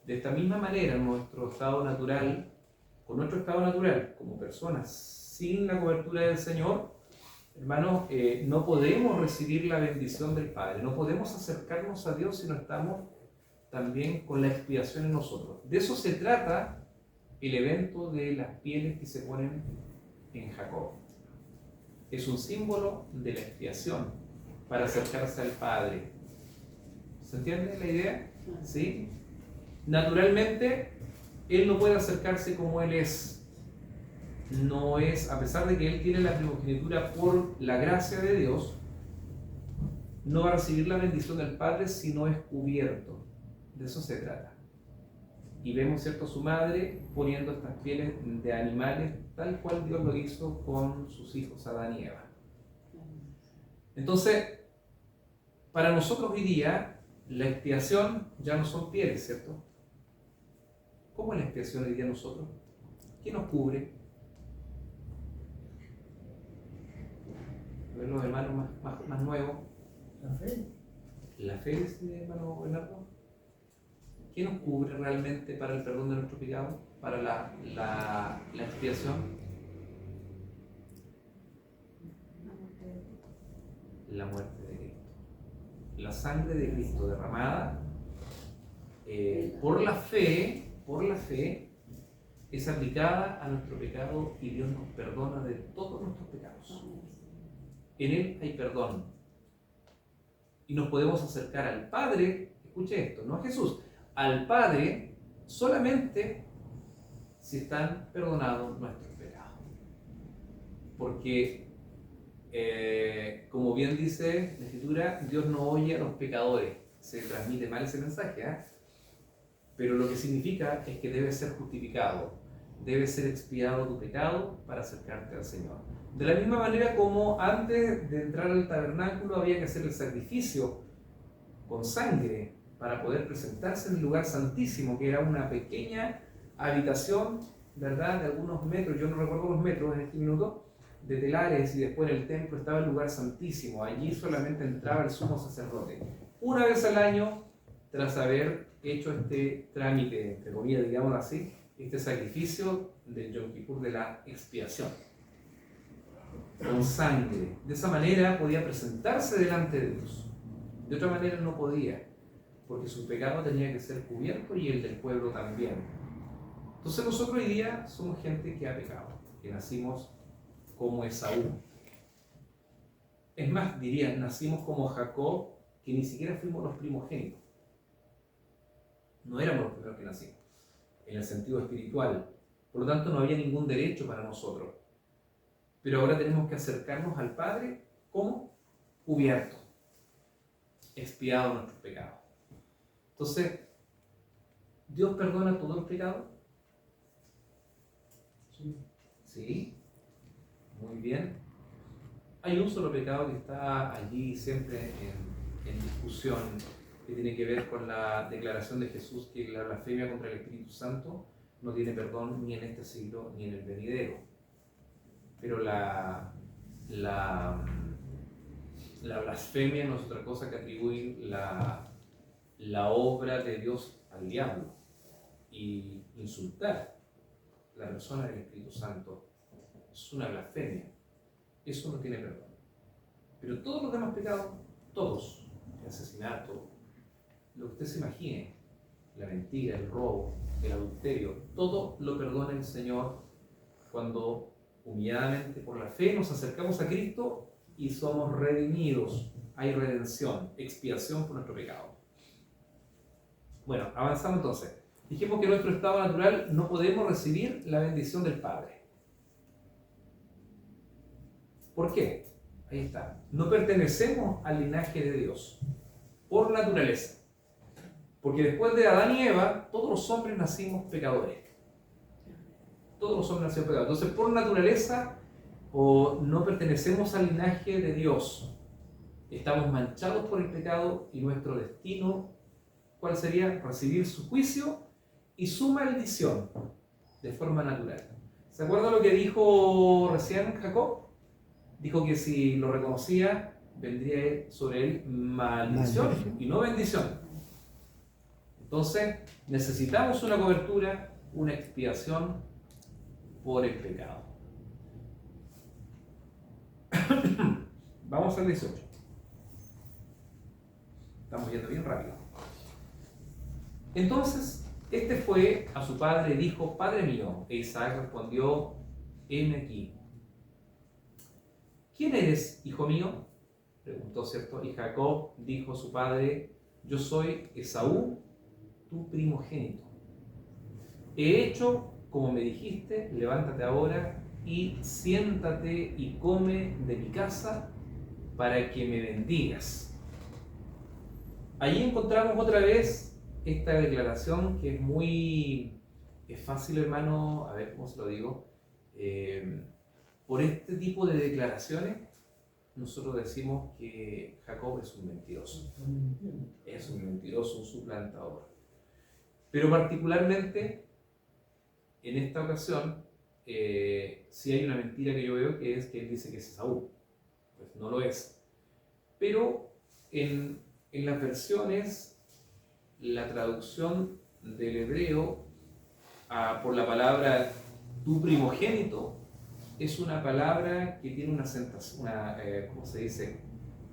Speaker 1: De esta misma manera, nuestro estado natural, con nuestro estado natural como personas sin la cobertura del Señor, Hermanos, no podemos recibir la bendición del Padre, no podemos acercarnos a Dios si no estamos también con la expiación en nosotros. De eso se trata el evento de las pieles que se ponen en Jacob. Es un símbolo de la expiación para acercarse al Padre. ¿Se entiende la idea? ¿Sí? Naturalmente, Él no puede acercarse como Él es. No es, a pesar de que Él tiene la primogenitura por la gracia de Dios, no va a recibir la bendición del Padre si no es cubierto. De eso se trata. Y vemos, ¿cierto?, a su madre poniendo estas pieles de animales tal cual Dios lo hizo con sus hijos Adán y Eva. Entonces, para nosotros hoy día, la expiación ya no son pieles, ¿cierto? ¿Cómo es la expiación hoy día nosotros? ¿Qué nos cubre? A ver los hermanos más nuevos.
Speaker 7: La fe.
Speaker 1: La fe, dice hermano Bernardo. ¿Qué nos cubre realmente para el perdón de nuestro pecado? Para la expiación. La muerte de Cristo. La sangre de Cristo derramada por la fe, es aplicada a nuestro pecado y Dios nos perdona de todos nuestros pecados. En Él hay perdón. Y nos podemos acercar al Padre, escuche esto, no a Jesús, al Padre solamente si están perdonados nuestros pecados. Porque, como bien dice la Escritura, Dios no oye a los pecadores. Se transmite mal ese mensaje, ¿eh? Pero lo que significa es que debe ser justificado, debe ser expiado tu pecado para acercarte al Señor. De la misma manera como antes de entrar al tabernáculo había que hacer el sacrificio con sangre para poder presentarse en el lugar santísimo, que era una pequeña habitación, ¿verdad?, de algunos metros, yo no recuerdo los metros en este minuto, de telares, y después en el templo estaba el lugar santísimo. Allí solamente entraba el sumo sacerdote. Una vez al año, tras haber hecho este trámite, entre comillas, digamos así, este sacrificio del Yom Kippur de la expiación, con sangre. De esa manera podía presentarse delante de Dios. De otra manera no podía, porque su pecado tenía que ser cubierto y el del pueblo también. Entonces nosotros hoy día somos gente que ha pecado, que nacimos como Esaú. Es más, diría, nacimos como Jacob, que ni siquiera fuimos los primogénitos. No éramos los primeros que nacimos, en el sentido espiritual. Por lo tanto, no había ningún derecho para nosotros. Pero ahora tenemos que acercarnos al Padre como cubierto, expiado nuestros pecados. Entonces, ¿Dios perdona todo el pecado?
Speaker 7: Sí.
Speaker 1: Sí. Muy bien. Hay un solo pecado que está allí siempre en discusión, que tiene que ver con la declaración de Jesús que la blasfemia contra el Espíritu Santo no tiene perdón ni en este siglo ni en el venidero. Pero la blasfemia no es otra cosa que atribuir la obra de Dios al diablo y insultar la persona del Espíritu Santo. Es una blasfemia. Eso no tiene perdón. Pero todos los demás pecados, todos, el asesinato, lo que usted se imagine, la mentira, el robo, el adulterio, todo lo perdona el Señor cuando humilladamente por la fe nos acercamos a Cristo y somos redimidos. Hay redención, expiación por nuestro pecado. Bueno, avanzamos entonces. Dijimos que en nuestro estado natural no podemos recibir la bendición del Padre. ¿Por qué? Ahí está. No pertenecemos al linaje de Dios, por naturaleza. Porque después de Adán y Eva, todos los hombres nacimos pecadores. Todos los hombres nacimos pecadores. Entonces, por naturaleza, no pertenecemos al linaje de Dios. Estamos manchados por el pecado y nuestro destino, ¿cuál sería? Recibir su juicio y su maldición de forma natural. ¿Se acuerda lo que dijo recién Jacob? Dijo que si lo reconocía, vendría sobre él maldición y no bendición. Entonces, necesitamos una cobertura, una expiación por el pecado. Vamos al 18. Estamos yendo bien rápido. Entonces, este fue a su padre y dijo: Padre mío. E Isaac respondió: heme aquí. ¿Quién eres, hijo mío? Preguntó, ¿cierto? Y Jacob dijo a su padre: yo soy Esaú, tu primogénito. He hecho como me dijiste, levántate ahora y siéntate y come de mi casa para que me bendigas. Allí encontramos otra vez esta declaración que es fácil, hermano, a ver cómo se lo digo. Por este tipo de declaraciones, nosotros decimos que Jacob es un mentiroso. Es un mentiroso, un suplantador. Pero particularmente, en esta ocasión, sí hay una mentira que yo veo, que es que él dice que es Esaú. Pues no lo es. Pero en las versiones, la traducción del hebreo por la palabra tu primogénito es una palabra que tiene una ¿cómo se dice?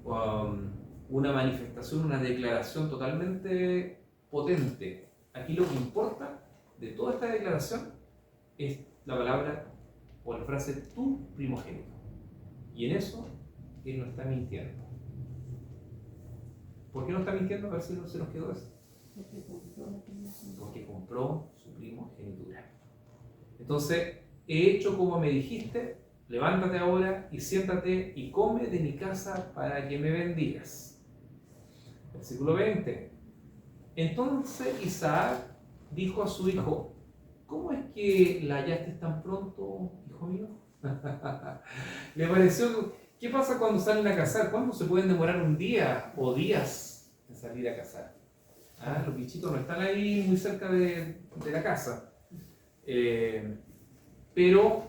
Speaker 1: Una manifestación, una declaración totalmente potente. Aquí lo que importa de toda esta declaración es la palabra o la frase tu primogénito. Y en eso él no está mintiendo. ¿Por qué no está mintiendo? A ver si no se nos quedó eso. Porque compró su primogenitura. Entonces, he hecho como me dijiste, levántate ahora y siéntate y come de mi casa para que me bendigas. Versículo 20. Entonces Isaac dijo a su hijo: ¿cómo es que la hallaste tan pronto, hijo mío? Le pareció, ¿qué pasa cuando salen a cazar? ¿Cuándo se pueden demorar un día o días en salir a cazar? Los bichitos no están ahí muy cerca de la casa. Pero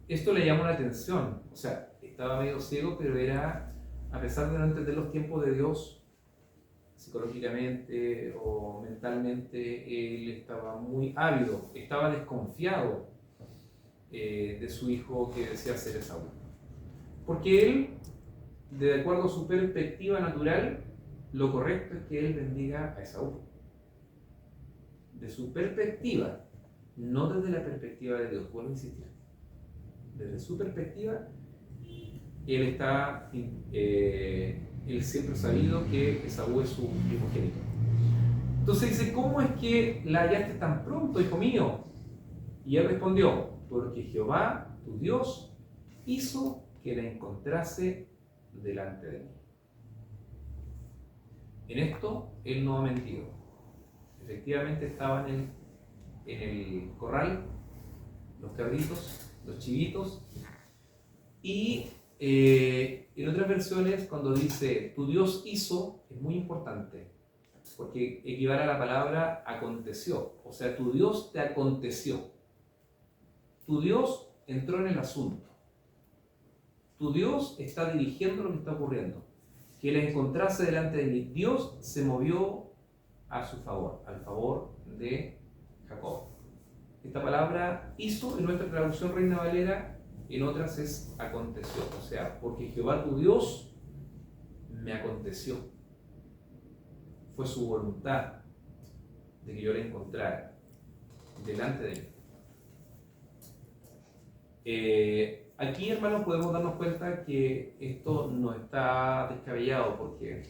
Speaker 1: esto le llamó la atención. O sea, estaba medio ciego, pero era, a pesar de no entender los tiempos de Dios, psicológicamente o mentalmente, él estaba muy ávido, estaba desconfiado de su hijo que decía ser Esaú. Porque él, de acuerdo a su perspectiva natural, lo correcto es que él bendiga a Esaú. De su perspectiva, no desde la perspectiva de Dios, vuelvo a insistir. Desde su perspectiva, él siempre ha sabido que Esaú es su primogénito. Entonces dice: ¿cómo es que la hallaste tan pronto, hijo mío? Y él respondió: porque Jehová, tu Dios, hizo que la encontrase delante de mí. En esto él no ha mentido. Efectivamente estaban en el corral los cabritos, los chivitos, y en otras versiones, cuando dice tu Dios hizo, es muy importante, porque equivale a la palabra aconteció. O sea, tu Dios te aconteció. Tu Dios entró en el asunto. Tu Dios está dirigiendo lo que está ocurriendo. Que la encontrase delante de mí. Dios se movió a su favor, al favor de Jacob. Esta palabra hizo, en nuestra traducción Reina Valera, en otras es aconteció. O sea, porque Jehová tu Dios me aconteció. Fue su voluntad de que yo la encontrara delante de mí. Aquí, hermanos, podemos darnos cuenta que esto no está descabellado, porque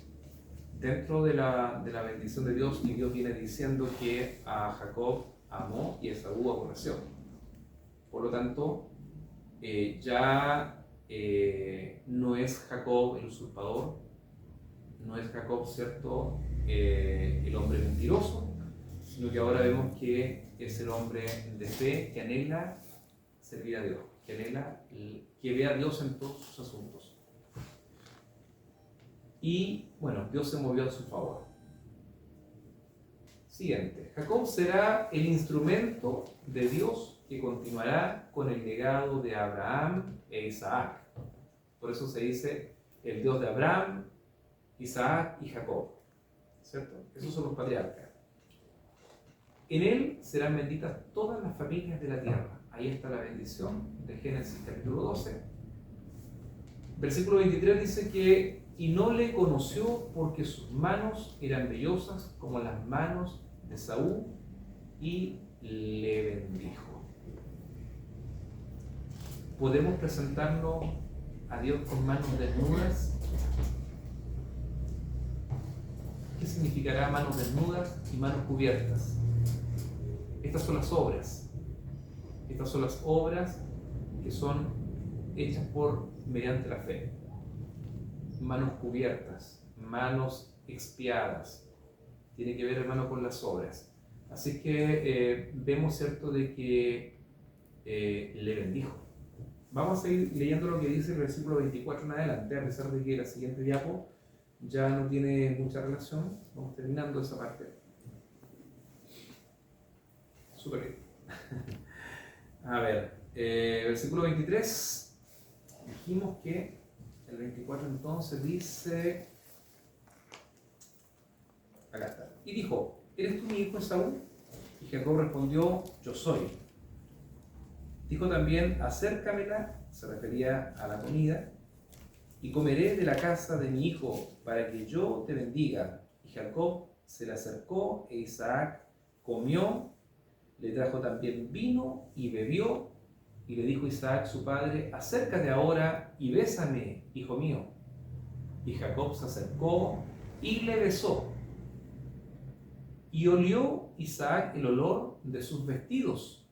Speaker 1: dentro de la bendición de Dios, y Dios viene diciendo que a Jacob amó y a Esaú aborreció. Por lo tanto, ya no es Jacob el usurpador, no es Jacob, ¿cierto?, el hombre mentiroso, sino que ahora vemos que es el hombre de fe que anhela servir a Dios, que anhela que vea a Dios en todos sus asuntos. Y bueno, Dios se movió a su favor. Siguiente. Jacob será el instrumento de Dios que continuará con el legado de Abraham e Isaac. Por eso se dice el Dios de Abraham, Isaac y Jacob. ¿Cierto? Esos son los patriarcas. En él serán benditas todas las familias de la tierra. Ahí está la bendición de Génesis capítulo 12. Versículo 23 dice que y no le conoció porque sus manos eran vellosas como las manos de Saúl y le bendijo. ¿Podemos presentarnos a Dios con manos desnudas? ¿Qué significará manos desnudas y manos cubiertas? Estas son las obras. Estas son las obras que son hechas mediante la fe. Manos cubiertas, manos expiadas. Tiene que ver, hermano, con las obras. Así que vemos, ¿cierto?, de que le bendijo. Vamos a seguir leyendo lo que dice el versículo 24 en adelante, a pesar de que la siguiente diapo ya no tiene mucha relación. Vamos terminando esa parte. Súper bien. A ver, versículo 23. Dijimos que el 24 entonces dice... Acá está. Y dijo, ¿eres tú mi hijo Esaú? Y Jacob respondió, yo soy. Dijo también, acércamela, se refería a la comida, y comeré de la casa de mi hijo, para que yo te bendiga. Y Jacob se le acercó, e Isaac comió, le trajo también vino, y bebió. Y le dijo Isaac su padre, acércate ahora, y bésame, hijo mío. Y Jacob se acercó, y le besó. Y olió Isaac el olor de sus vestidos,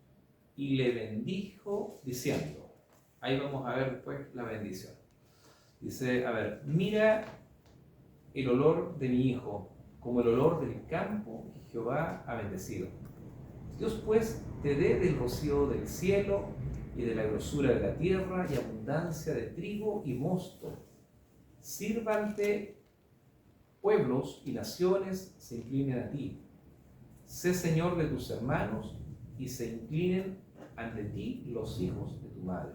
Speaker 1: y le bendijo diciendo, ahí vamos a ver después la bendición. Dice, a ver, mira el olor de mi hijo, como el olor del campo que Jehová ha bendecido. Dios pues te dé del rocío del cielo y de la grosura de la tierra y abundancia de trigo y mosto. Sírvante pueblos y naciones se inclinen a ti. Sé señor de tus hermanos y se inclinen ante ti los hijos de tu madre.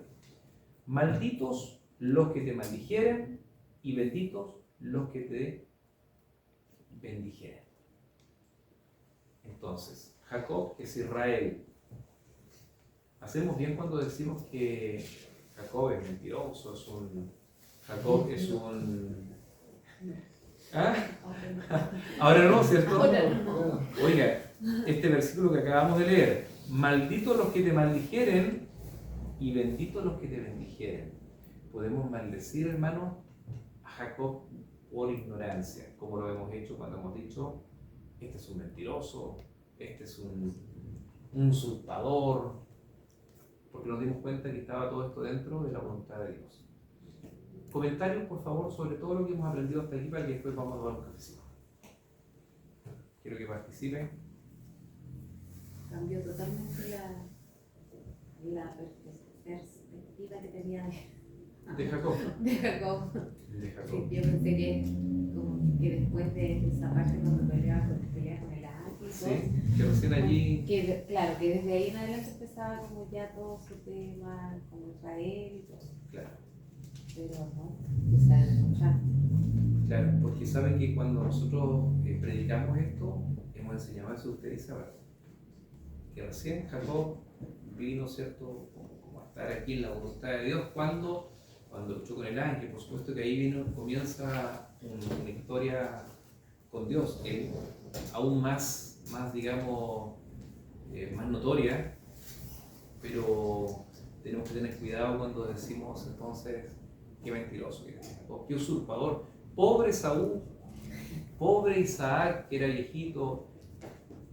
Speaker 1: Malditos los que te maldijeren y benditos los que te bendijeren. Entonces, Jacob es Israel. Hacemos bien cuando decimos que Jacob es mentiroso, Jacob es un... ¿Ah? Ahora no, ¿cierto? Oiga, este versículo que acabamos de leer, malditos los que te maldijeren y benditos los que te bendijeren. Podemos maldecir, hermano, a Jacob por ignorancia, como lo hemos hecho cuando hemos dicho, este es un mentiroso, este es un usurpador, porque nos dimos cuenta que estaba todo esto dentro de la voluntad de Dios. Comentarios, por favor, sobre todo lo que hemos aprendido hasta aquí, para que después vamos a tomar un cafecito. Quiero que participen.
Speaker 6: Cambió totalmente la perspectiva que tenía
Speaker 1: De Jacob.
Speaker 6: de Jacob.
Speaker 1: De Jacob.
Speaker 6: Sí, yo pensé que después de esa parte cuando pelea con el ángel,
Speaker 1: Sí, que recién allí...
Speaker 6: claro, que desde ahí en adelante empezaba como ya todo su tema con Israel y todo.
Speaker 1: Claro.
Speaker 6: Pero no, empieza a escuchar.
Speaker 1: Claro, porque saben que cuando nosotros predicamos esto, hemos enseñado eso a ustedes, ¿saben? Que recién Jacob vino, ¿cierto?, como a estar aquí en la voluntad de Dios cuando luchó con el ángel. Por supuesto que ahí comienza una historia con Dios, aún más digamos, más notoria, pero tenemos que tener cuidado cuando decimos entonces, qué mentiroso, qué usurpador, pobre Saúl, pobre Isaac, que era viejito.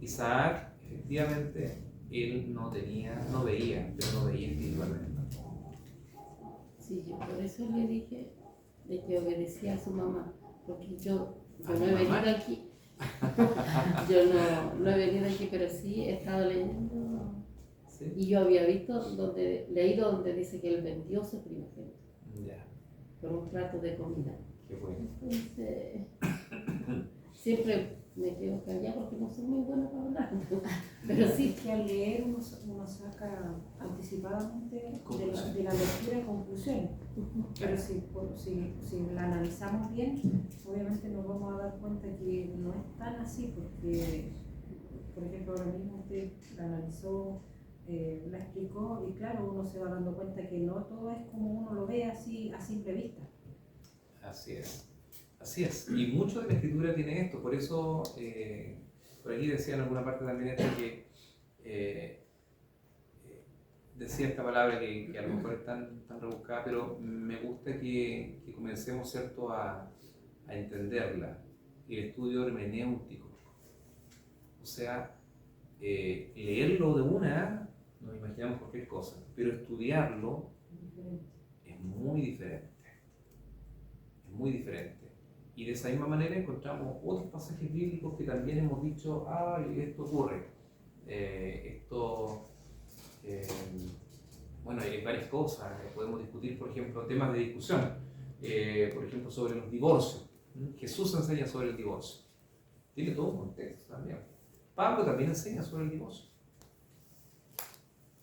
Speaker 1: Isaac, efectivamente, él no veía espiritualmente.
Speaker 8: Sí, yo por eso le dije de que obedecía a su mamá, porque yo no he venido aquí. Yo no he venido aquí, pero sí he estado leyendo. ¿Sí? Y yo había leído donde dice que él vendió su primogénito.
Speaker 1: Ya.
Speaker 8: Por un plato de comida.
Speaker 1: Qué bueno.
Speaker 8: Entonces, siempre me quedo callada porque no soy muy buena para hablar. Pero sí.
Speaker 10: Que al leer uno saca anticipadamente de la lectura conclusiones. Pero si la analizamos bien, obviamente nos vamos a dar cuenta que no es tan así, porque, por ejemplo, ahora mismo usted la analizó la explicó y claro, uno se va dando cuenta que no todo es como uno lo ve así a simple vista.
Speaker 1: Así es. Así es. Y mucho de la escritura tiene esto. Por eso, por aquí decía en alguna parte también esto que decía esta palabra que a lo mejor es tan rebuscada, pero me gusta que comencemos, ¿cierto?, a entenderla. El estudio hermenéutico. O sea, leerlo de una, nos imaginamos cualquier cosa, pero estudiarlo es muy diferente. Es muy diferente. Y de esa misma manera encontramos otros pasajes bíblicos que también hemos dicho, esto ocurre. Bueno, hay varias cosas. Podemos discutir, por ejemplo, temas de discusión. Por ejemplo, sobre los divorcios. Jesús enseña sobre el divorcio. Tiene todo un contexto también. Pablo también enseña sobre el divorcio.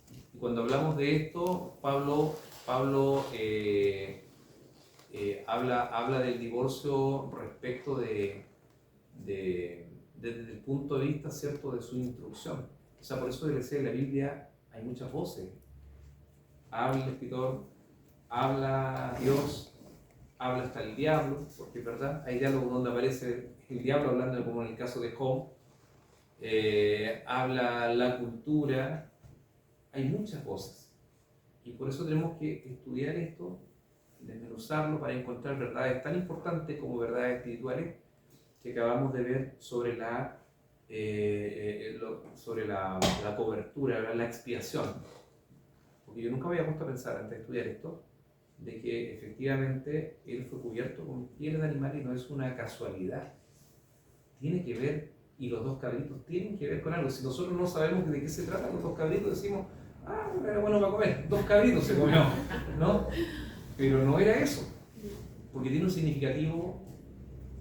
Speaker 1: Y cuando hablamos de esto, Pablo habla del divorcio respecto desde el punto de vista, ¿cierto?, de su instrucción. O sea, por eso decía, en la Biblia hay muchas voces. Habla el escritor, habla Dios, habla hasta el diablo, porque es verdad, hay diálogos donde aparece el diablo hablando, como en el caso de Job, habla la cultura, hay muchas voces. Y por eso tenemos que estudiar esto, desmenuzarlo para encontrar verdades tan importantes como verdades espirituales que acabamos de ver sobre la cobertura, la expiación. Porque yo nunca me había puesto a pensar antes de estudiar esto, de que efectivamente él fue cubierto con piel de animal y no es una casualidad. Tiene que ver, y los dos cabritos tienen que ver con algo. Si nosotros no sabemos de qué se trata los dos cabritos, decimos, era bueno para comer, 2 cabritos se comió, ¿no? Pero no era eso, porque tiene un significativo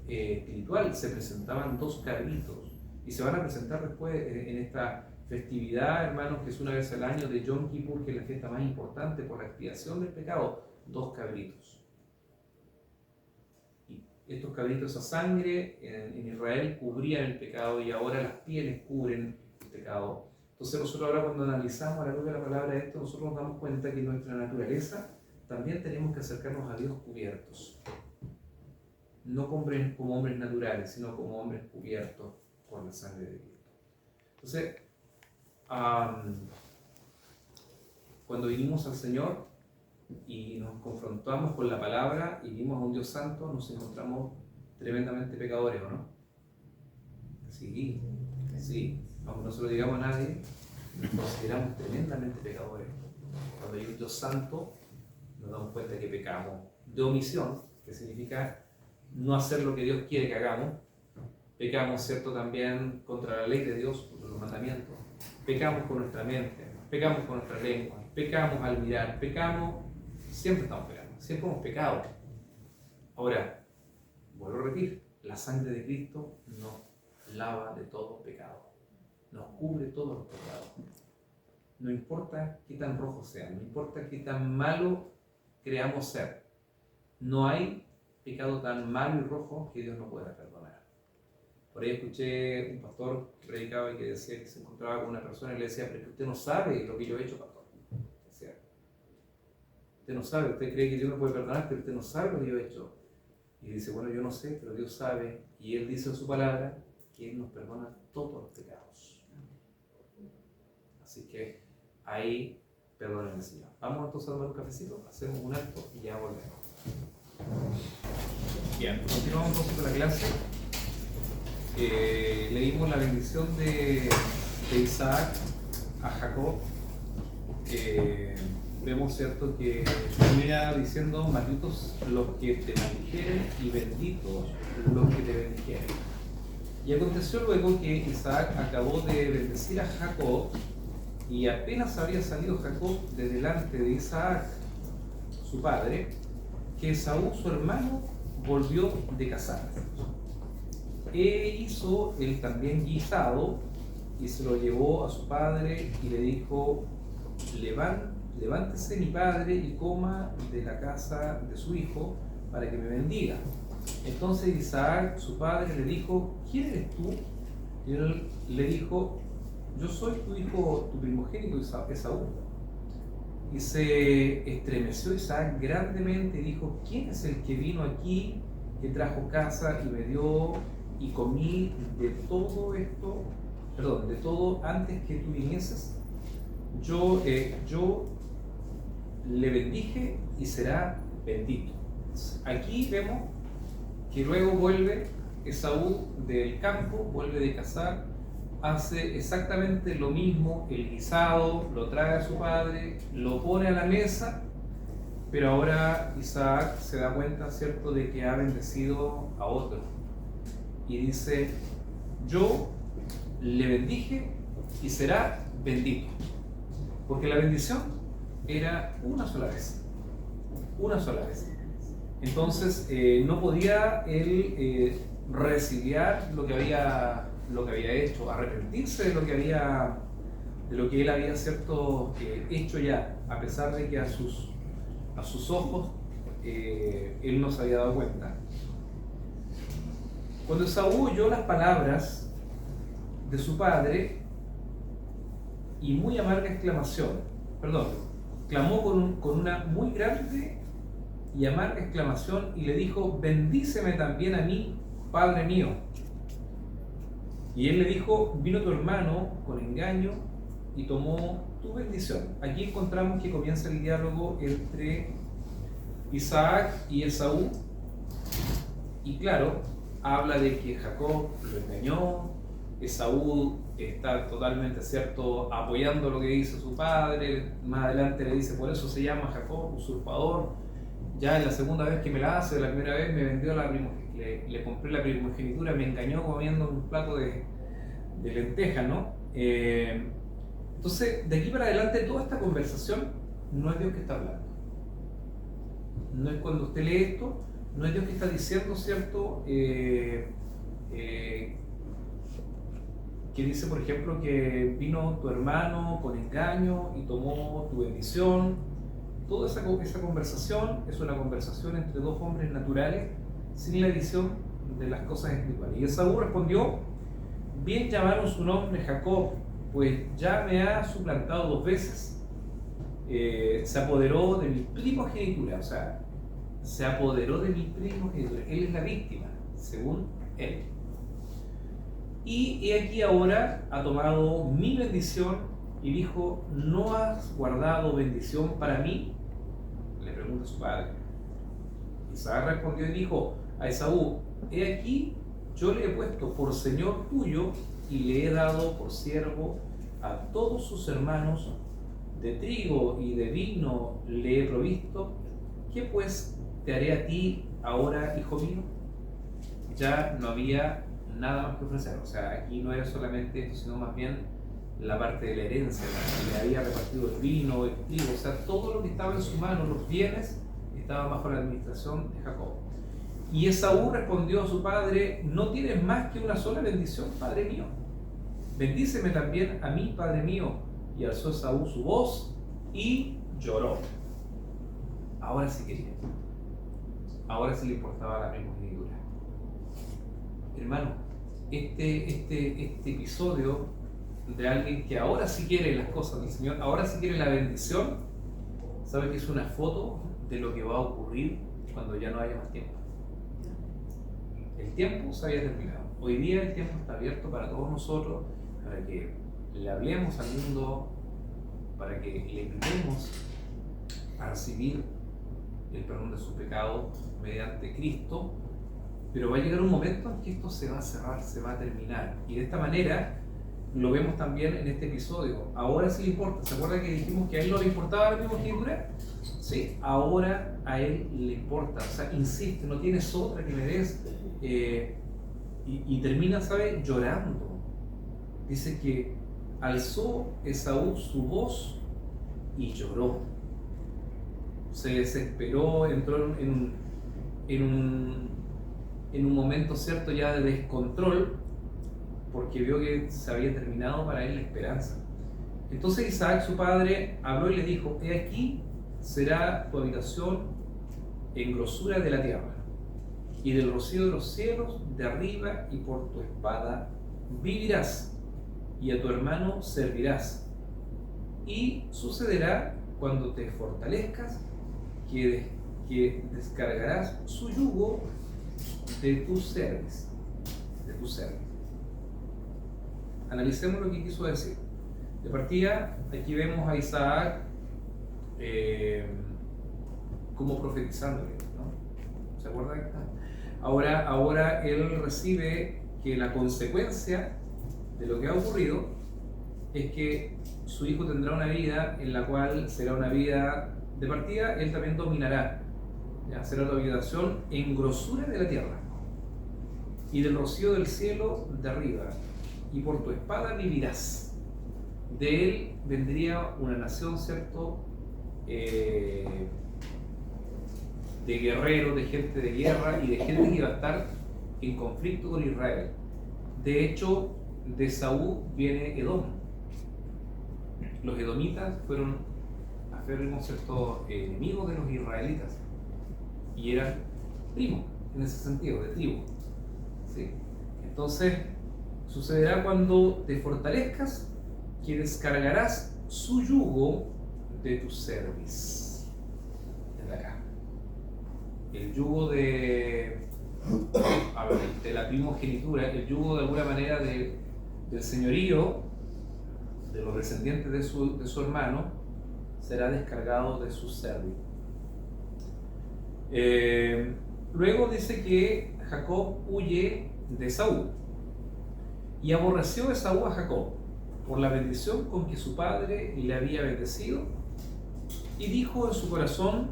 Speaker 1: espiritual. Se presentaban 2 cabritos y se van a presentar después en esta festividad, hermanos, que es una vez al año de Yom Kippur, que es la fiesta más importante por la expiación del pecado. 2 cabritos. Y estos cabritos, esa sangre en Israel cubrían el pecado y ahora las pieles cubren el pecado. Entonces nosotros ahora, cuando analizamos a la luz de la palabra de esto, nosotros nos damos cuenta que en nuestra naturaleza también tenemos que acercarnos a Dios cubiertos. No como hombres naturales, sino como hombres cubiertos por la sangre de Cristo. Entonces, cuando vinimos al Señor y nos confrontamos con la palabra y vimos a un Dios santo, nos encontramos tremendamente pecadores, ¿o no? Sí, aunque no se lo digamos a nadie, nos consideramos tremendamente pecadores. Cuando hay un Dios santo, nos damos cuenta que pecamos de omisión, que significa no hacer lo que Dios quiere que hagamos. Pecamos, ¿cierto?, también contra la ley de Dios, contra los mandamientos. Pecamos con nuestra mente, pecamos con nuestra lengua, pecamos al mirar, pecamos, siempre estamos pecando, siempre hemos pecado. Ahora, vuelvo a repetir, la sangre de Cristo nos lava de todo pecado, nos cubre todos los pecados. No importa qué tan rojos sean, no importa qué tan malo creamos ser, no hay pecado tan malo y rojo que Dios no pueda perdonar. Por ahí escuché un pastor que predicaba y que decía que se encontraba con una persona y le decía, pero usted no sabe lo que yo he hecho, pastor. Decía, usted no sabe, usted cree que Dios no puede perdonar, pero usted no sabe lo que yo he hecho. Y dice, bueno, yo no sé, pero Dios sabe. Y Él dice en su palabra que Él nos perdona todos los pecados. Así que ahí perdonen el Señor. Vamos entonces a tomar un cafecito, hacemos un alto y ya volvemos. Bien, continuamos entonces con la clase. Leímos la bendición de Isaac a Jacob. Vemos, cierto, que termina diciendo, malditos los que te maldijeren y benditos los que te bendijeren. Y aconteció luego que Isaac acabó de bendecir a Jacob, y apenas había salido Jacob de delante de Isaac, su padre, que Esaú, su hermano, volvió de cazar. E hizo él también guisado y se lo llevó a su padre y le dijo, levántese mi padre y coma de la casa de su hijo para que me bendiga. Entonces Isaac, su padre, le dijo, ¿quién eres tú? Y él le dijo, yo soy tu hijo, tu primogénito Esaú. Y se estremeció Isaac grandemente y dijo, ¿quién es el que vino aquí, que trajo casa y me dio y comí de todo esto, perdón, de todo antes que tú vinieses? Yo le bendije y será bendito. Aquí vemos que luego vuelve Esaú del campo, vuelve de cazar, hace exactamente lo mismo, el guisado, lo trae a su padre, lo pone a la mesa, pero ahora Isaac se da cuenta, ¿cierto?, de que ha bendecido a otro. Y dice, yo le bendije y será bendito. Porque la bendición era una sola vez. Una sola vez. Entonces no podía él resiliar lo que había hecho, arrepentirse de lo que él había, cierto, hecho ya, a pesar de que a sus ojos él no se había dado cuenta. Cuando Esaú oyó las palabras de su padre y muy amarga exclamación, clamó con una muy grande y amarga exclamación y le dijo, bendíceme también a mí, Padre mío. Y él le dijo, vino tu hermano con engaño y tomó tu bendición. Aquí encontramos que comienza el diálogo entre Isaac y Esaú. Y claro, habla de que Jacob lo engañó, Esaú está totalmente, ¿cierto?, apoyando lo que dice su padre. Más adelante le dice, por eso se llama Jacob, usurpador. Ya en la segunda vez que me la hace, la primera vez me vendió le compré la primogenitura, me engañó comiendo un plato de lentejas, ¿no? Entonces, de aquí para adelante, toda esta conversación no es Dios que está hablando. No es cuando usted lee esto, no es Dios que está diciendo, ¿cierto? Que dice, por ejemplo, que vino tu hermano con engaño y tomó tu bendición. Toda esa conversación es una conversación entre dos hombres naturales sin la visión de las cosas espirituales. Y Esaú respondió, bien llamaron su nombre Jacob, pues ya me ha suplantado 2 veces. Se apoderó de mi primogenitura, o sea, se apoderó de mi primogenitura. Él es la víctima, según él. Y aquí ahora ha tomado mi bendición y dijo, ¿no has guardado bendición para mí? Le pregunta a su padre. Isaac respondió y dijo a Esaú, he aquí, yo le he puesto por señor tuyo y le he dado por siervo a todos sus hermanos, de trigo y de vino le he provisto. ¿Qué pues te haré a ti ahora, hijo mío? Ya no había nada más que ofrecer. O sea, aquí no era solamente esto, sino más bien la parte de la herencia, que le había repartido el vino, el trigo, o sea, todo lo que estaba en su mano, los bienes, estaban bajo la administración de Jacob. Y Esaú respondió a su padre, no tienes más que una sola bendición, padre mío. Bendíceme también a mí, padre mío. Y alzó Esaú su voz y lloró. Ahora sí quería. Ahora sí le importaba la primogenitura. Hermano, este episodio de alguien que ahora sí quiere las cosas del Señor, ahora sí quiere la bendición, sabe que es una foto de lo que va a ocurrir cuando ya no haya más tiempo. El tiempo se había terminado. Hoy día el tiempo está abierto para todos nosotros, para que le hablemos al mundo, para que le invitemos a recibir el perdón de sus pecados mediante Cristo. Pero va a llegar un momento en que esto se va a cerrar, se va a terminar. Y de esta manera lo vemos también en este episodio. Ahora sí le importa. ¿Se acuerdan que dijimos que a él no le importaba la primogenitura? Sí, ahora a él le importa. O sea, insiste, no tienes otra que me des. Y termina, ¿sabe?, llorando. Dice que alzó Esaú su voz y lloró. Se desesperó, entró en un momento, ¿cierto?, ya de descontrol, porque vio que se había terminado para él la esperanza. Entonces Isaac, su padre, habló y le dijo, he aquí será tu habitación en grosura de la tierra, y del rocío de los cielos de arriba, y por tu espada vivirás. y a tu hermano servirás. Y sucederá cuando te fortalezcas que descargarás su yugo de tu cerviz. Analicemos lo que quiso decir. De partida, aquí vemos a Isaac como profetizándole, ¿no? ¿Se acuerdan? Ahora él recibe que la consecuencia de lo que ha ocurrido es que su hijo tendrá una vida en la cual será una vida de partida, él también dominará, ¿ya? Será la habitación en grosura de la tierra y del rocío del cielo de arriba, y por tu espada vivirás. De él vendría una nación, ¿cierto? De guerreros, de gente de guerra y de gente que iba a estar en conflicto con Israel. De hecho, de Saúl viene Edom. Los edomitas fueron aférrimos, ¿cierto?, enemigos de los israelitas y eran primos en ese sentido, de tribu, ¿sí? Entonces, sucederá cuando te fortalezcas que descargarás su yugo de tu cerviz. Desde acá. El yugo de la primogenitura, el yugo de alguna manera del señorío, de los descendientes de su hermano, será descargado de su cerviz. Luego dice que Jacob huye de Esaú. Y aborreció Esaú a Jacob por la bendición con que su padre le había bendecido, y dijo en su corazón: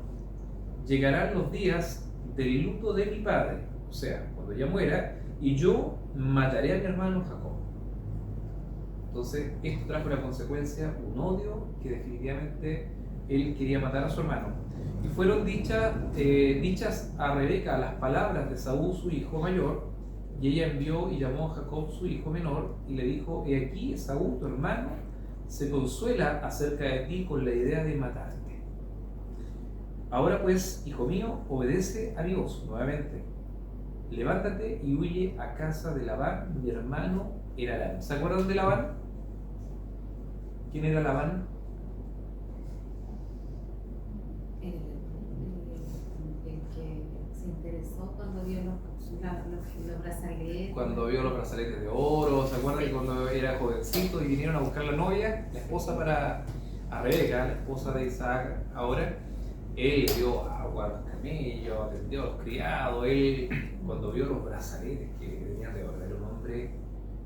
Speaker 1: llegarán los días del luto de mi padre, o sea, cuando ya muera, y yo mataré a mi hermano Jacob. Entonces, esto trajo una consecuencia, un odio, que definitivamente él quería matar a su hermano. Y fueron dichas a Rebeca las palabras de Esaú, su hijo mayor, y ella envió y llamó a Jacob, su hijo menor, y le dijo: he aquí, Esaú, tu hermano, se consuela acerca de ti con la idea de matarte. Ahora pues, hijo mío, obedece a mi voz. Nuevamente, levántate y huye a casa de Labán, mi hermano en Harán. ¿Se acuerdan de Labán? ¿Quién era Labán?
Speaker 6: El que se interesó cuando vio los brazaletes.
Speaker 1: Cuando vio los brazaletes de oro. ¿Se acuerdan que cuando era jovencito y vinieron a buscar la novia, la esposa a Rebeca, la esposa de Isaac ahora? Él dio agua a los camellos, atendió a los criados. Él, cuando vio los brazaletes que venían de oro, era un hombre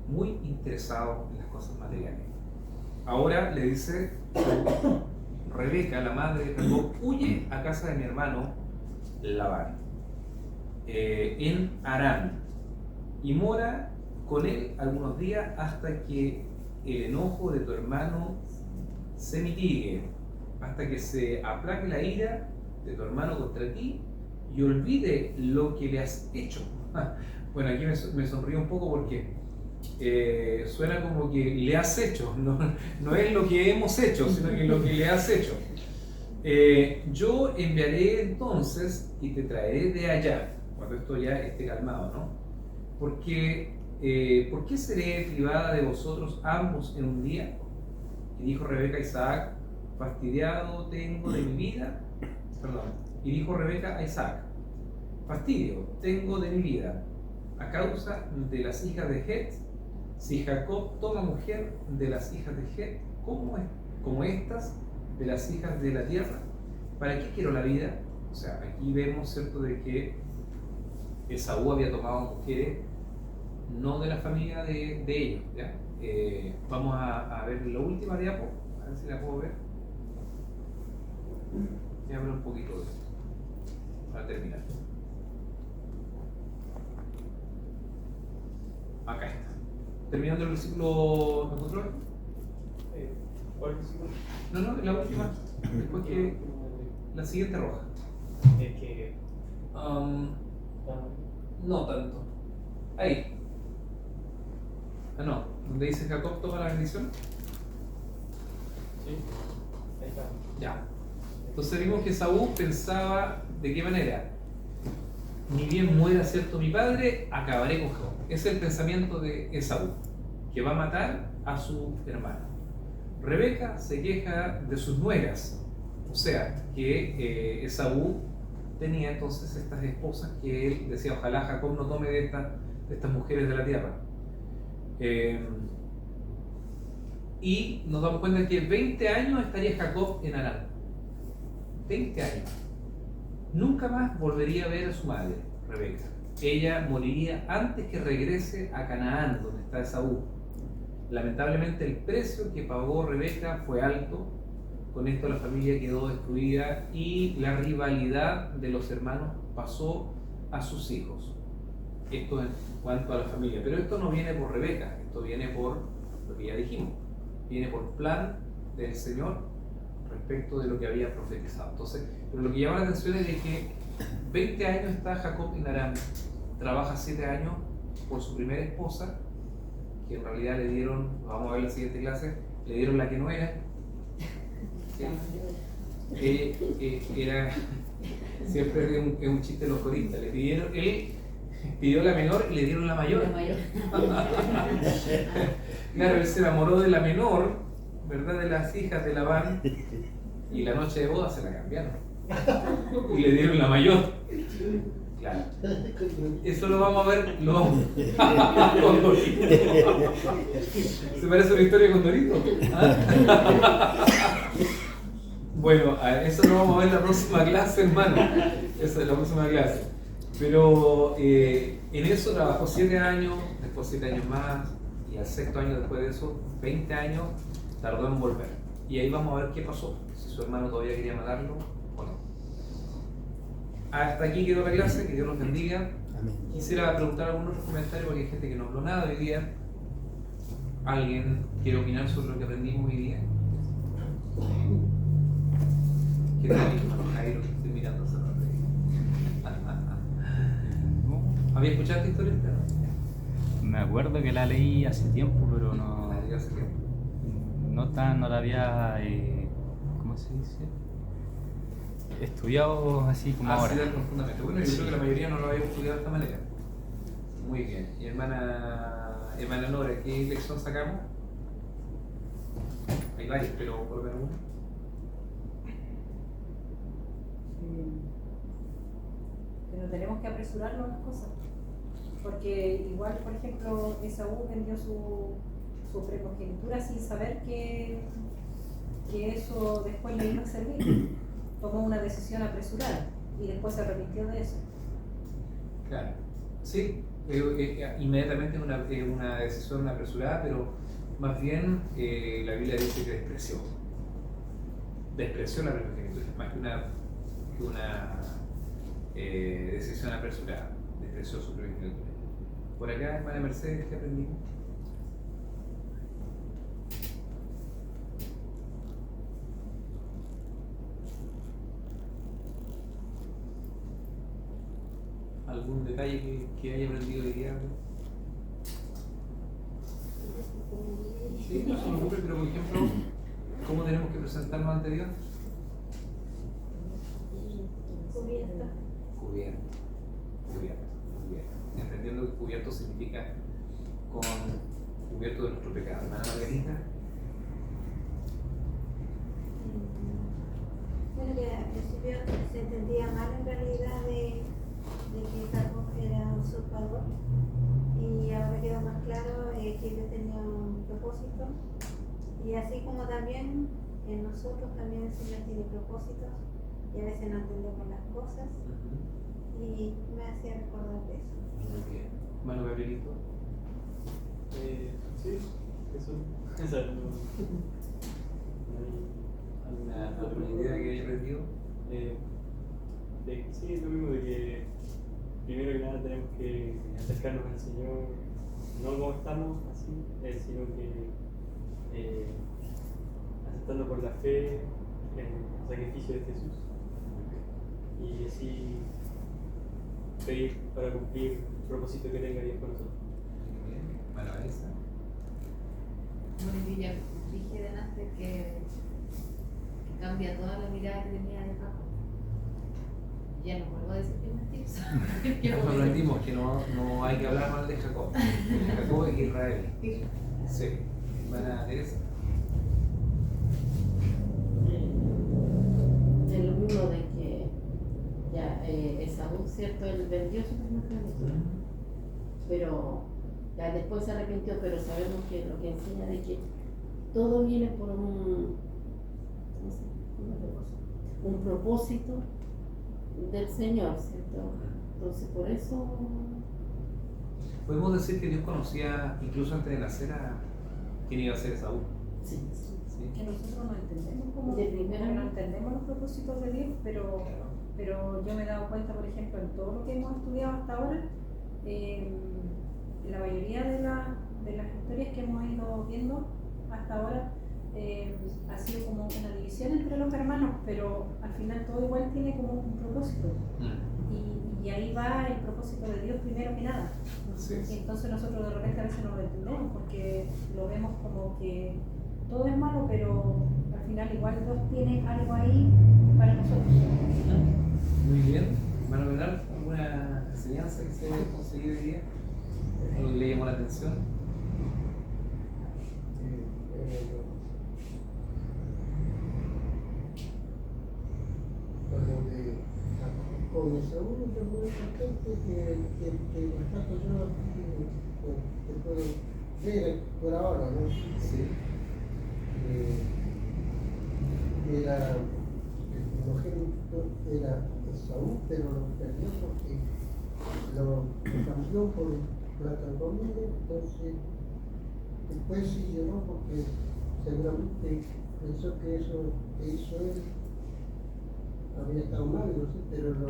Speaker 1: muy interesado en las cosas materiales. Ahora le dice Rebeca, la madre de Jacob: huye a casa de mi hermano Labán, en Harán, y mora con él algunos días hasta que el enojo de tu hermano se mitigue, hasta que se aplaque la ira de tu hermano contra ti y olvide lo que le has hecho. Bueno, aquí me sonrío un poco porque suena como que le has hecho, no es lo que hemos hecho, sino que lo que le has hecho. Yo enviaré entonces y te traeré de allá, cuando esto ya esté calmado, ¿no? Porque, ¿por qué seré privada de vosotros ambos en un día? Y dijo Rebeca a Isaac: fastidiado tengo de mi vida, y dijo Rebeca a Isaac: fastidio tengo de mi vida a causa de las hijas de Het. Si Jacob toma mujer de las hijas de Het, como estas de las hijas de la tierra, ¿para qué quiero la vida? O sea, aquí vemos, ¿cierto?, de que Esaú había tomado mujeres no de la familia de ellos, ¿ya? Vamos a ver la última diapo, a ver si la puedo ver. Voy a hablar un poquito de esto para terminar. Acá está. Terminando el versículo, ¿me encontró?
Speaker 3: ¿Cuál versículo?
Speaker 1: No, la última. Después que la siguiente roja.
Speaker 3: Es que.
Speaker 1: No tanto. Ahí. No. Donde dice Jacob toma la bendición.
Speaker 3: Sí, ahí está.
Speaker 1: Ya. Entonces vimos que Saúl pensaba de qué manera: ni bien muera, cierto, mi padre, acabaré con Jacob. Ese es el pensamiento de Esaú. que va a matar a su hermano. Rebeca se queja de sus nueras, o sea, que Esaú tenía entonces estas esposas que él decía, ojalá Jacob no tome de estas mujeres de la tierra. Y nos damos cuenta que 20 años estaría Jacob en Harán. 20 años. Nunca más volvería a ver a su madre, Rebeca. Ella moriría antes que regrese a Canaán, donde está Esaú. Lamentablemente el precio que pagó Rebeca fue alto. Con esto la familia quedó destruida y la rivalidad de los hermanos pasó a sus hijos. Esto en cuanto a la familia. Pero esto no viene por Rebeca, esto viene por lo que ya dijimos. Viene por plan del Señor respecto de lo que había profetizado. Entonces, pero lo que llama la atención es de que 20 años está Jacob en Harán, trabaja 7 años por su primera esposa, que en realidad le dieron, vamos a ver la siguiente clase, le dieron la que no era. Era siempre es un chiste de los coristas, le pidieron, él pidió la menor y le dieron la mayor. Claro, él se enamoró de la menor, ¿verdad? De las hijas de Labán, y la noche de boda se la cambiaron y le dieron la mayor. Claro. Eso lo vamos a ver, lo vamos con Dorito. ¿Se parece a una historia con Dorito? ¿Ah? Bueno, eso lo vamos a ver en la próxima clase, hermano. Esa es la próxima clase. Pero en eso trabajó 7 años, después 7 años más, y al 6.º año después de eso, 20 años, tardó en volver. Y ahí vamos a ver qué pasó, si su hermano todavía quería matarlo o no. Hasta aquí quedó la clase, que Dios los bendiga.
Speaker 2: Amén.
Speaker 1: Quisiera preguntar algún otro comentario porque hay gente que no habló nada hoy día. ¿Alguien quiere opinar sobre lo que aprendimos hoy día? ¿Qué tal, hermano Jairo, que estoy mirando esa parte? ¿Había escuchado esta historia?
Speaker 5: Me acuerdo que la leí hace tiempo, pero no.
Speaker 1: La leí hace tiempo.
Speaker 5: No la había. ¿Cómo se dice? Estudiado así como ahora.
Speaker 1: Así profundamente. Bueno, yo creo que la mayoría no lo había estudiado de esta manera. Muy bien. Y hermana Nora, ¿qué lección sacamos? Hay varias, pero por lo menos una.
Speaker 10: Pero tenemos que apresurarnos las cosas. Porque igual, por ejemplo, Esaú vendió su primogenitura sin saber que eso después le iba a servir. Tomó una decisión apresurada y después se arrepintió de eso.
Speaker 1: Claro. Sí, inmediatamente es una decisión apresurada, pero más bien la Biblia dice que despreció la primogenitura, más que una decisión apresurada, despreció su primogenitura. Por acá, hermana Mercedes, ¿qué aprendimos? ¿Algún detalle que haya aprendido hoy día? Sí, no se me ocurre, pero por ejemplo, ¿cómo tenemos que presentarnos ante Dios? Cubierto. Entendiendo que cubierto significa cubierto de nuestro pecado. Hermana Margarita.
Speaker 4: Bueno, que al principio se entendía mal en realidad de que Jacob era usurpador, y ahora queda más claro que Dios tenía un propósito, y así como también en nosotros también el Señor tiene propósitos y a veces no entendemos las cosas, y me hacía recordar de eso.
Speaker 1: Muy bien. Hermano Gabrielito.
Speaker 3: Sí, eso.
Speaker 1: ¿Alguna idea que haya aprendido?
Speaker 3: Sí, es lo mismo de que primero que nada tenemos que acercarnos al Señor, no como estamos así, sino que aceptando por la fe el sacrificio de Jesús, y así pedir para cumplir el propósito que tenga Dios con nosotros.
Speaker 1: Muy bien. Bueno, esa.
Speaker 6: Bueno, ya dije delante que cambia toda la mirada que tenía de Jacob. Ya no vuelvo a decir que es mentiroso.
Speaker 1: Nosotros aprendimos que no hay que hablar mal de Jacob. Jacob es Israel. Sí, hermana Teresa.
Speaker 8: Es lo mismo de que ya Esaú, ¿cierto? Él vendió su primogénito, pero ya después se arrepintió, pero sabemos que lo que enseña de que todo viene por no sé, un propósito del Señor, ¿cierto? Entonces por eso
Speaker 1: Podemos decir que Dios conocía, incluso antes de nacer, a quién iba a ser Esaú.
Speaker 8: sí.
Speaker 1: ¿Sí?
Speaker 10: Que nosotros no entendemos como
Speaker 8: De primera
Speaker 10: no entendemos los propósitos de Dios, pero yo me he dado cuenta, por ejemplo, en todo lo que hemos estudiado hasta ahora, la mayoría de las historias que hemos ido viendo hasta ahora ha sido como una división entre los hermanos, pero al final todo igual tiene como un propósito. Y ahí va el propósito de Dios primero que nada.
Speaker 1: Sí.
Speaker 10: Y entonces nosotros de repente a veces no lo entendemos porque lo vemos como que todo es malo, pero al final igual Dios tiene algo ahí para nosotros.
Speaker 1: Muy bien. Hermano Bernal, ¿alguna enseñanza que se haya conseguido hoy día? ¿Algo que le llamó la atención?
Speaker 7: Con Esaú yo muy contento que los casos yo que puedo ver por ahora, ¿no?
Speaker 1: Sí.
Speaker 7: Era el primogénito era Esaú, pero lo perdió porque lo cambió por plata comida, entonces después sí lloró porque seguramente pensó que eso que hizo él había estado mal, no sé, pero lo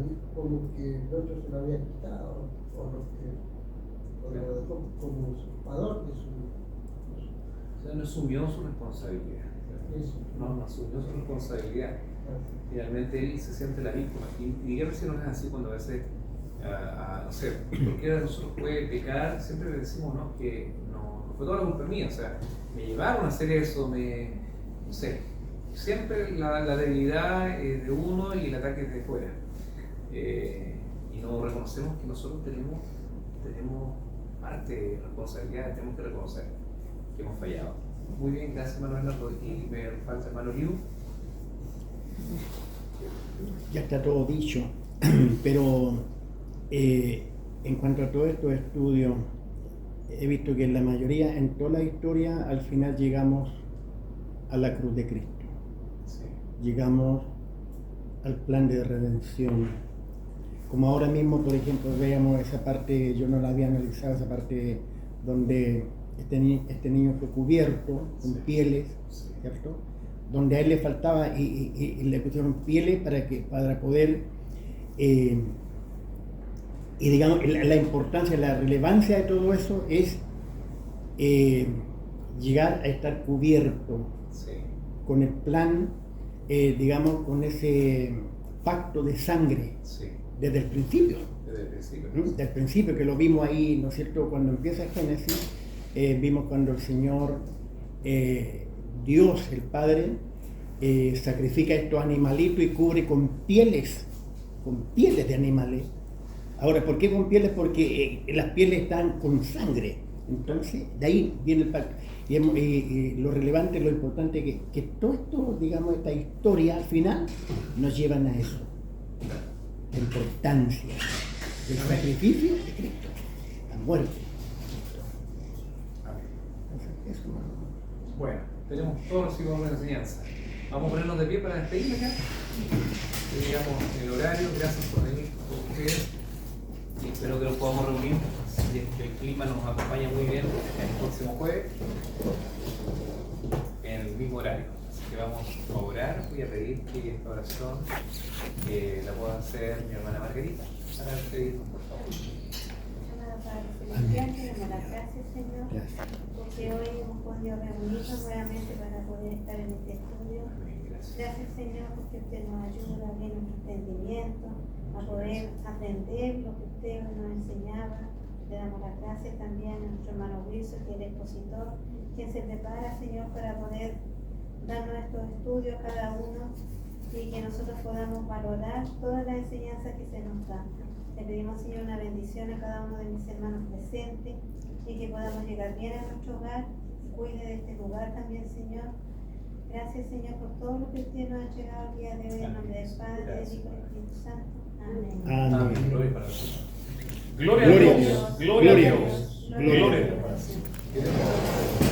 Speaker 7: dijo como que el otro se lo había quitado, o lo dejó como usurpador de su.
Speaker 1: O sea, no asumió su responsabilidad. No asumió su responsabilidad. Finalmente él se siente la víctima. Y dígame si no es así cuando a veces, no sé, cualquiera de nosotros puede pecar, siempre le decimos ¿no? que no fue toda la culpa mía, o sea, me llevaron a hacer eso, no sé. Siempre la debilidad de uno y el ataque es de fuera. Y no reconocemos que nosotros tenemos parte de responsabilidad, tenemos que reconocer que hemos fallado. Muy bien, gracias hermano Bernardo. Y me falta hermano Liu.
Speaker 2: Ya está todo dicho, pero en cuanto a todos estos estudios, he visto que en la mayoría, en toda la historia, al final llegamos a la cruz de Cristo.
Speaker 1: Sí.
Speaker 2: Llegamos al plan de redención. Como ahora mismo, por ejemplo, veamos esa parte, yo no la había analizado, esa parte donde este niño fue cubierto con pieles, ¿cierto? Donde a él le faltaba y le pusieron pieles para poder, y digamos, la importancia, la relevancia de todo eso es llegar a estar cubierto con el plan, digamos, con ese pacto de sangre desde el principio. Desde el principio, que lo vimos ahí, ¿no es cierto? Cuando empieza Génesis, vimos cuando el Señor, Dios, el Padre, sacrifica estos animalitos y cubre con pieles de animales. Ahora, ¿por qué con pieles? Porque las pieles están con sangre. Entonces, de ahí viene el pacto. Y lo relevante, lo importante que todo esto, digamos, esta historia al final nos llevan a eso. La importancia del sacrificio de Cristo, la muerte de Cristo. Eso,
Speaker 1: bueno, tenemos todos los hijos de enseñanza. Vamos a ponernos de pie para despedirnos ya. Llegamos el horario, gracias por venir con ustedes. Y espero que nos podamos reunir. Si el clima nos acompaña muy bien el próximo jueves en el mismo horario. Así que vamos a orar. Voy a pedir que esta oración la pueda hacer mi hermana Margarita para despedirnos, por favor.
Speaker 4: Amado Padre Celestial, te damos las gracias, Señor, porque hoy hemos podido reunirnos nuevamente para poder estar en este estudio. Gracias, Señor, porque usted nos ayuda a abrir nuestro entendimiento, a poder aprender lo que usted nos enseñaba. Le damos las gracias también a nuestro hermano Wilson, que es el expositor, quien se prepara, Señor, para poder darnos estos estudios a cada uno y que nosotros podamos valorar todas las enseñanzas que se nos dan. Le pedimos, Señor, una bendición a cada uno de mis hermanos presentes, y que podamos llegar bien a nuestro hogar. Cuide de este lugar también, Señor. Gracias, Señor, por todo lo que usted nos ha llegado el día de hoy. En nombre del Padre, del Hijo y del Espíritu Santo. Amén.
Speaker 1: Amén. Gloria para Dios. Gloria a
Speaker 2: Gloria a
Speaker 1: Dios.
Speaker 2: Dios.
Speaker 1: Gloria a
Speaker 2: Gloria a
Speaker 1: Dios.
Speaker 2: Dios.
Speaker 1: Gloria a Dios.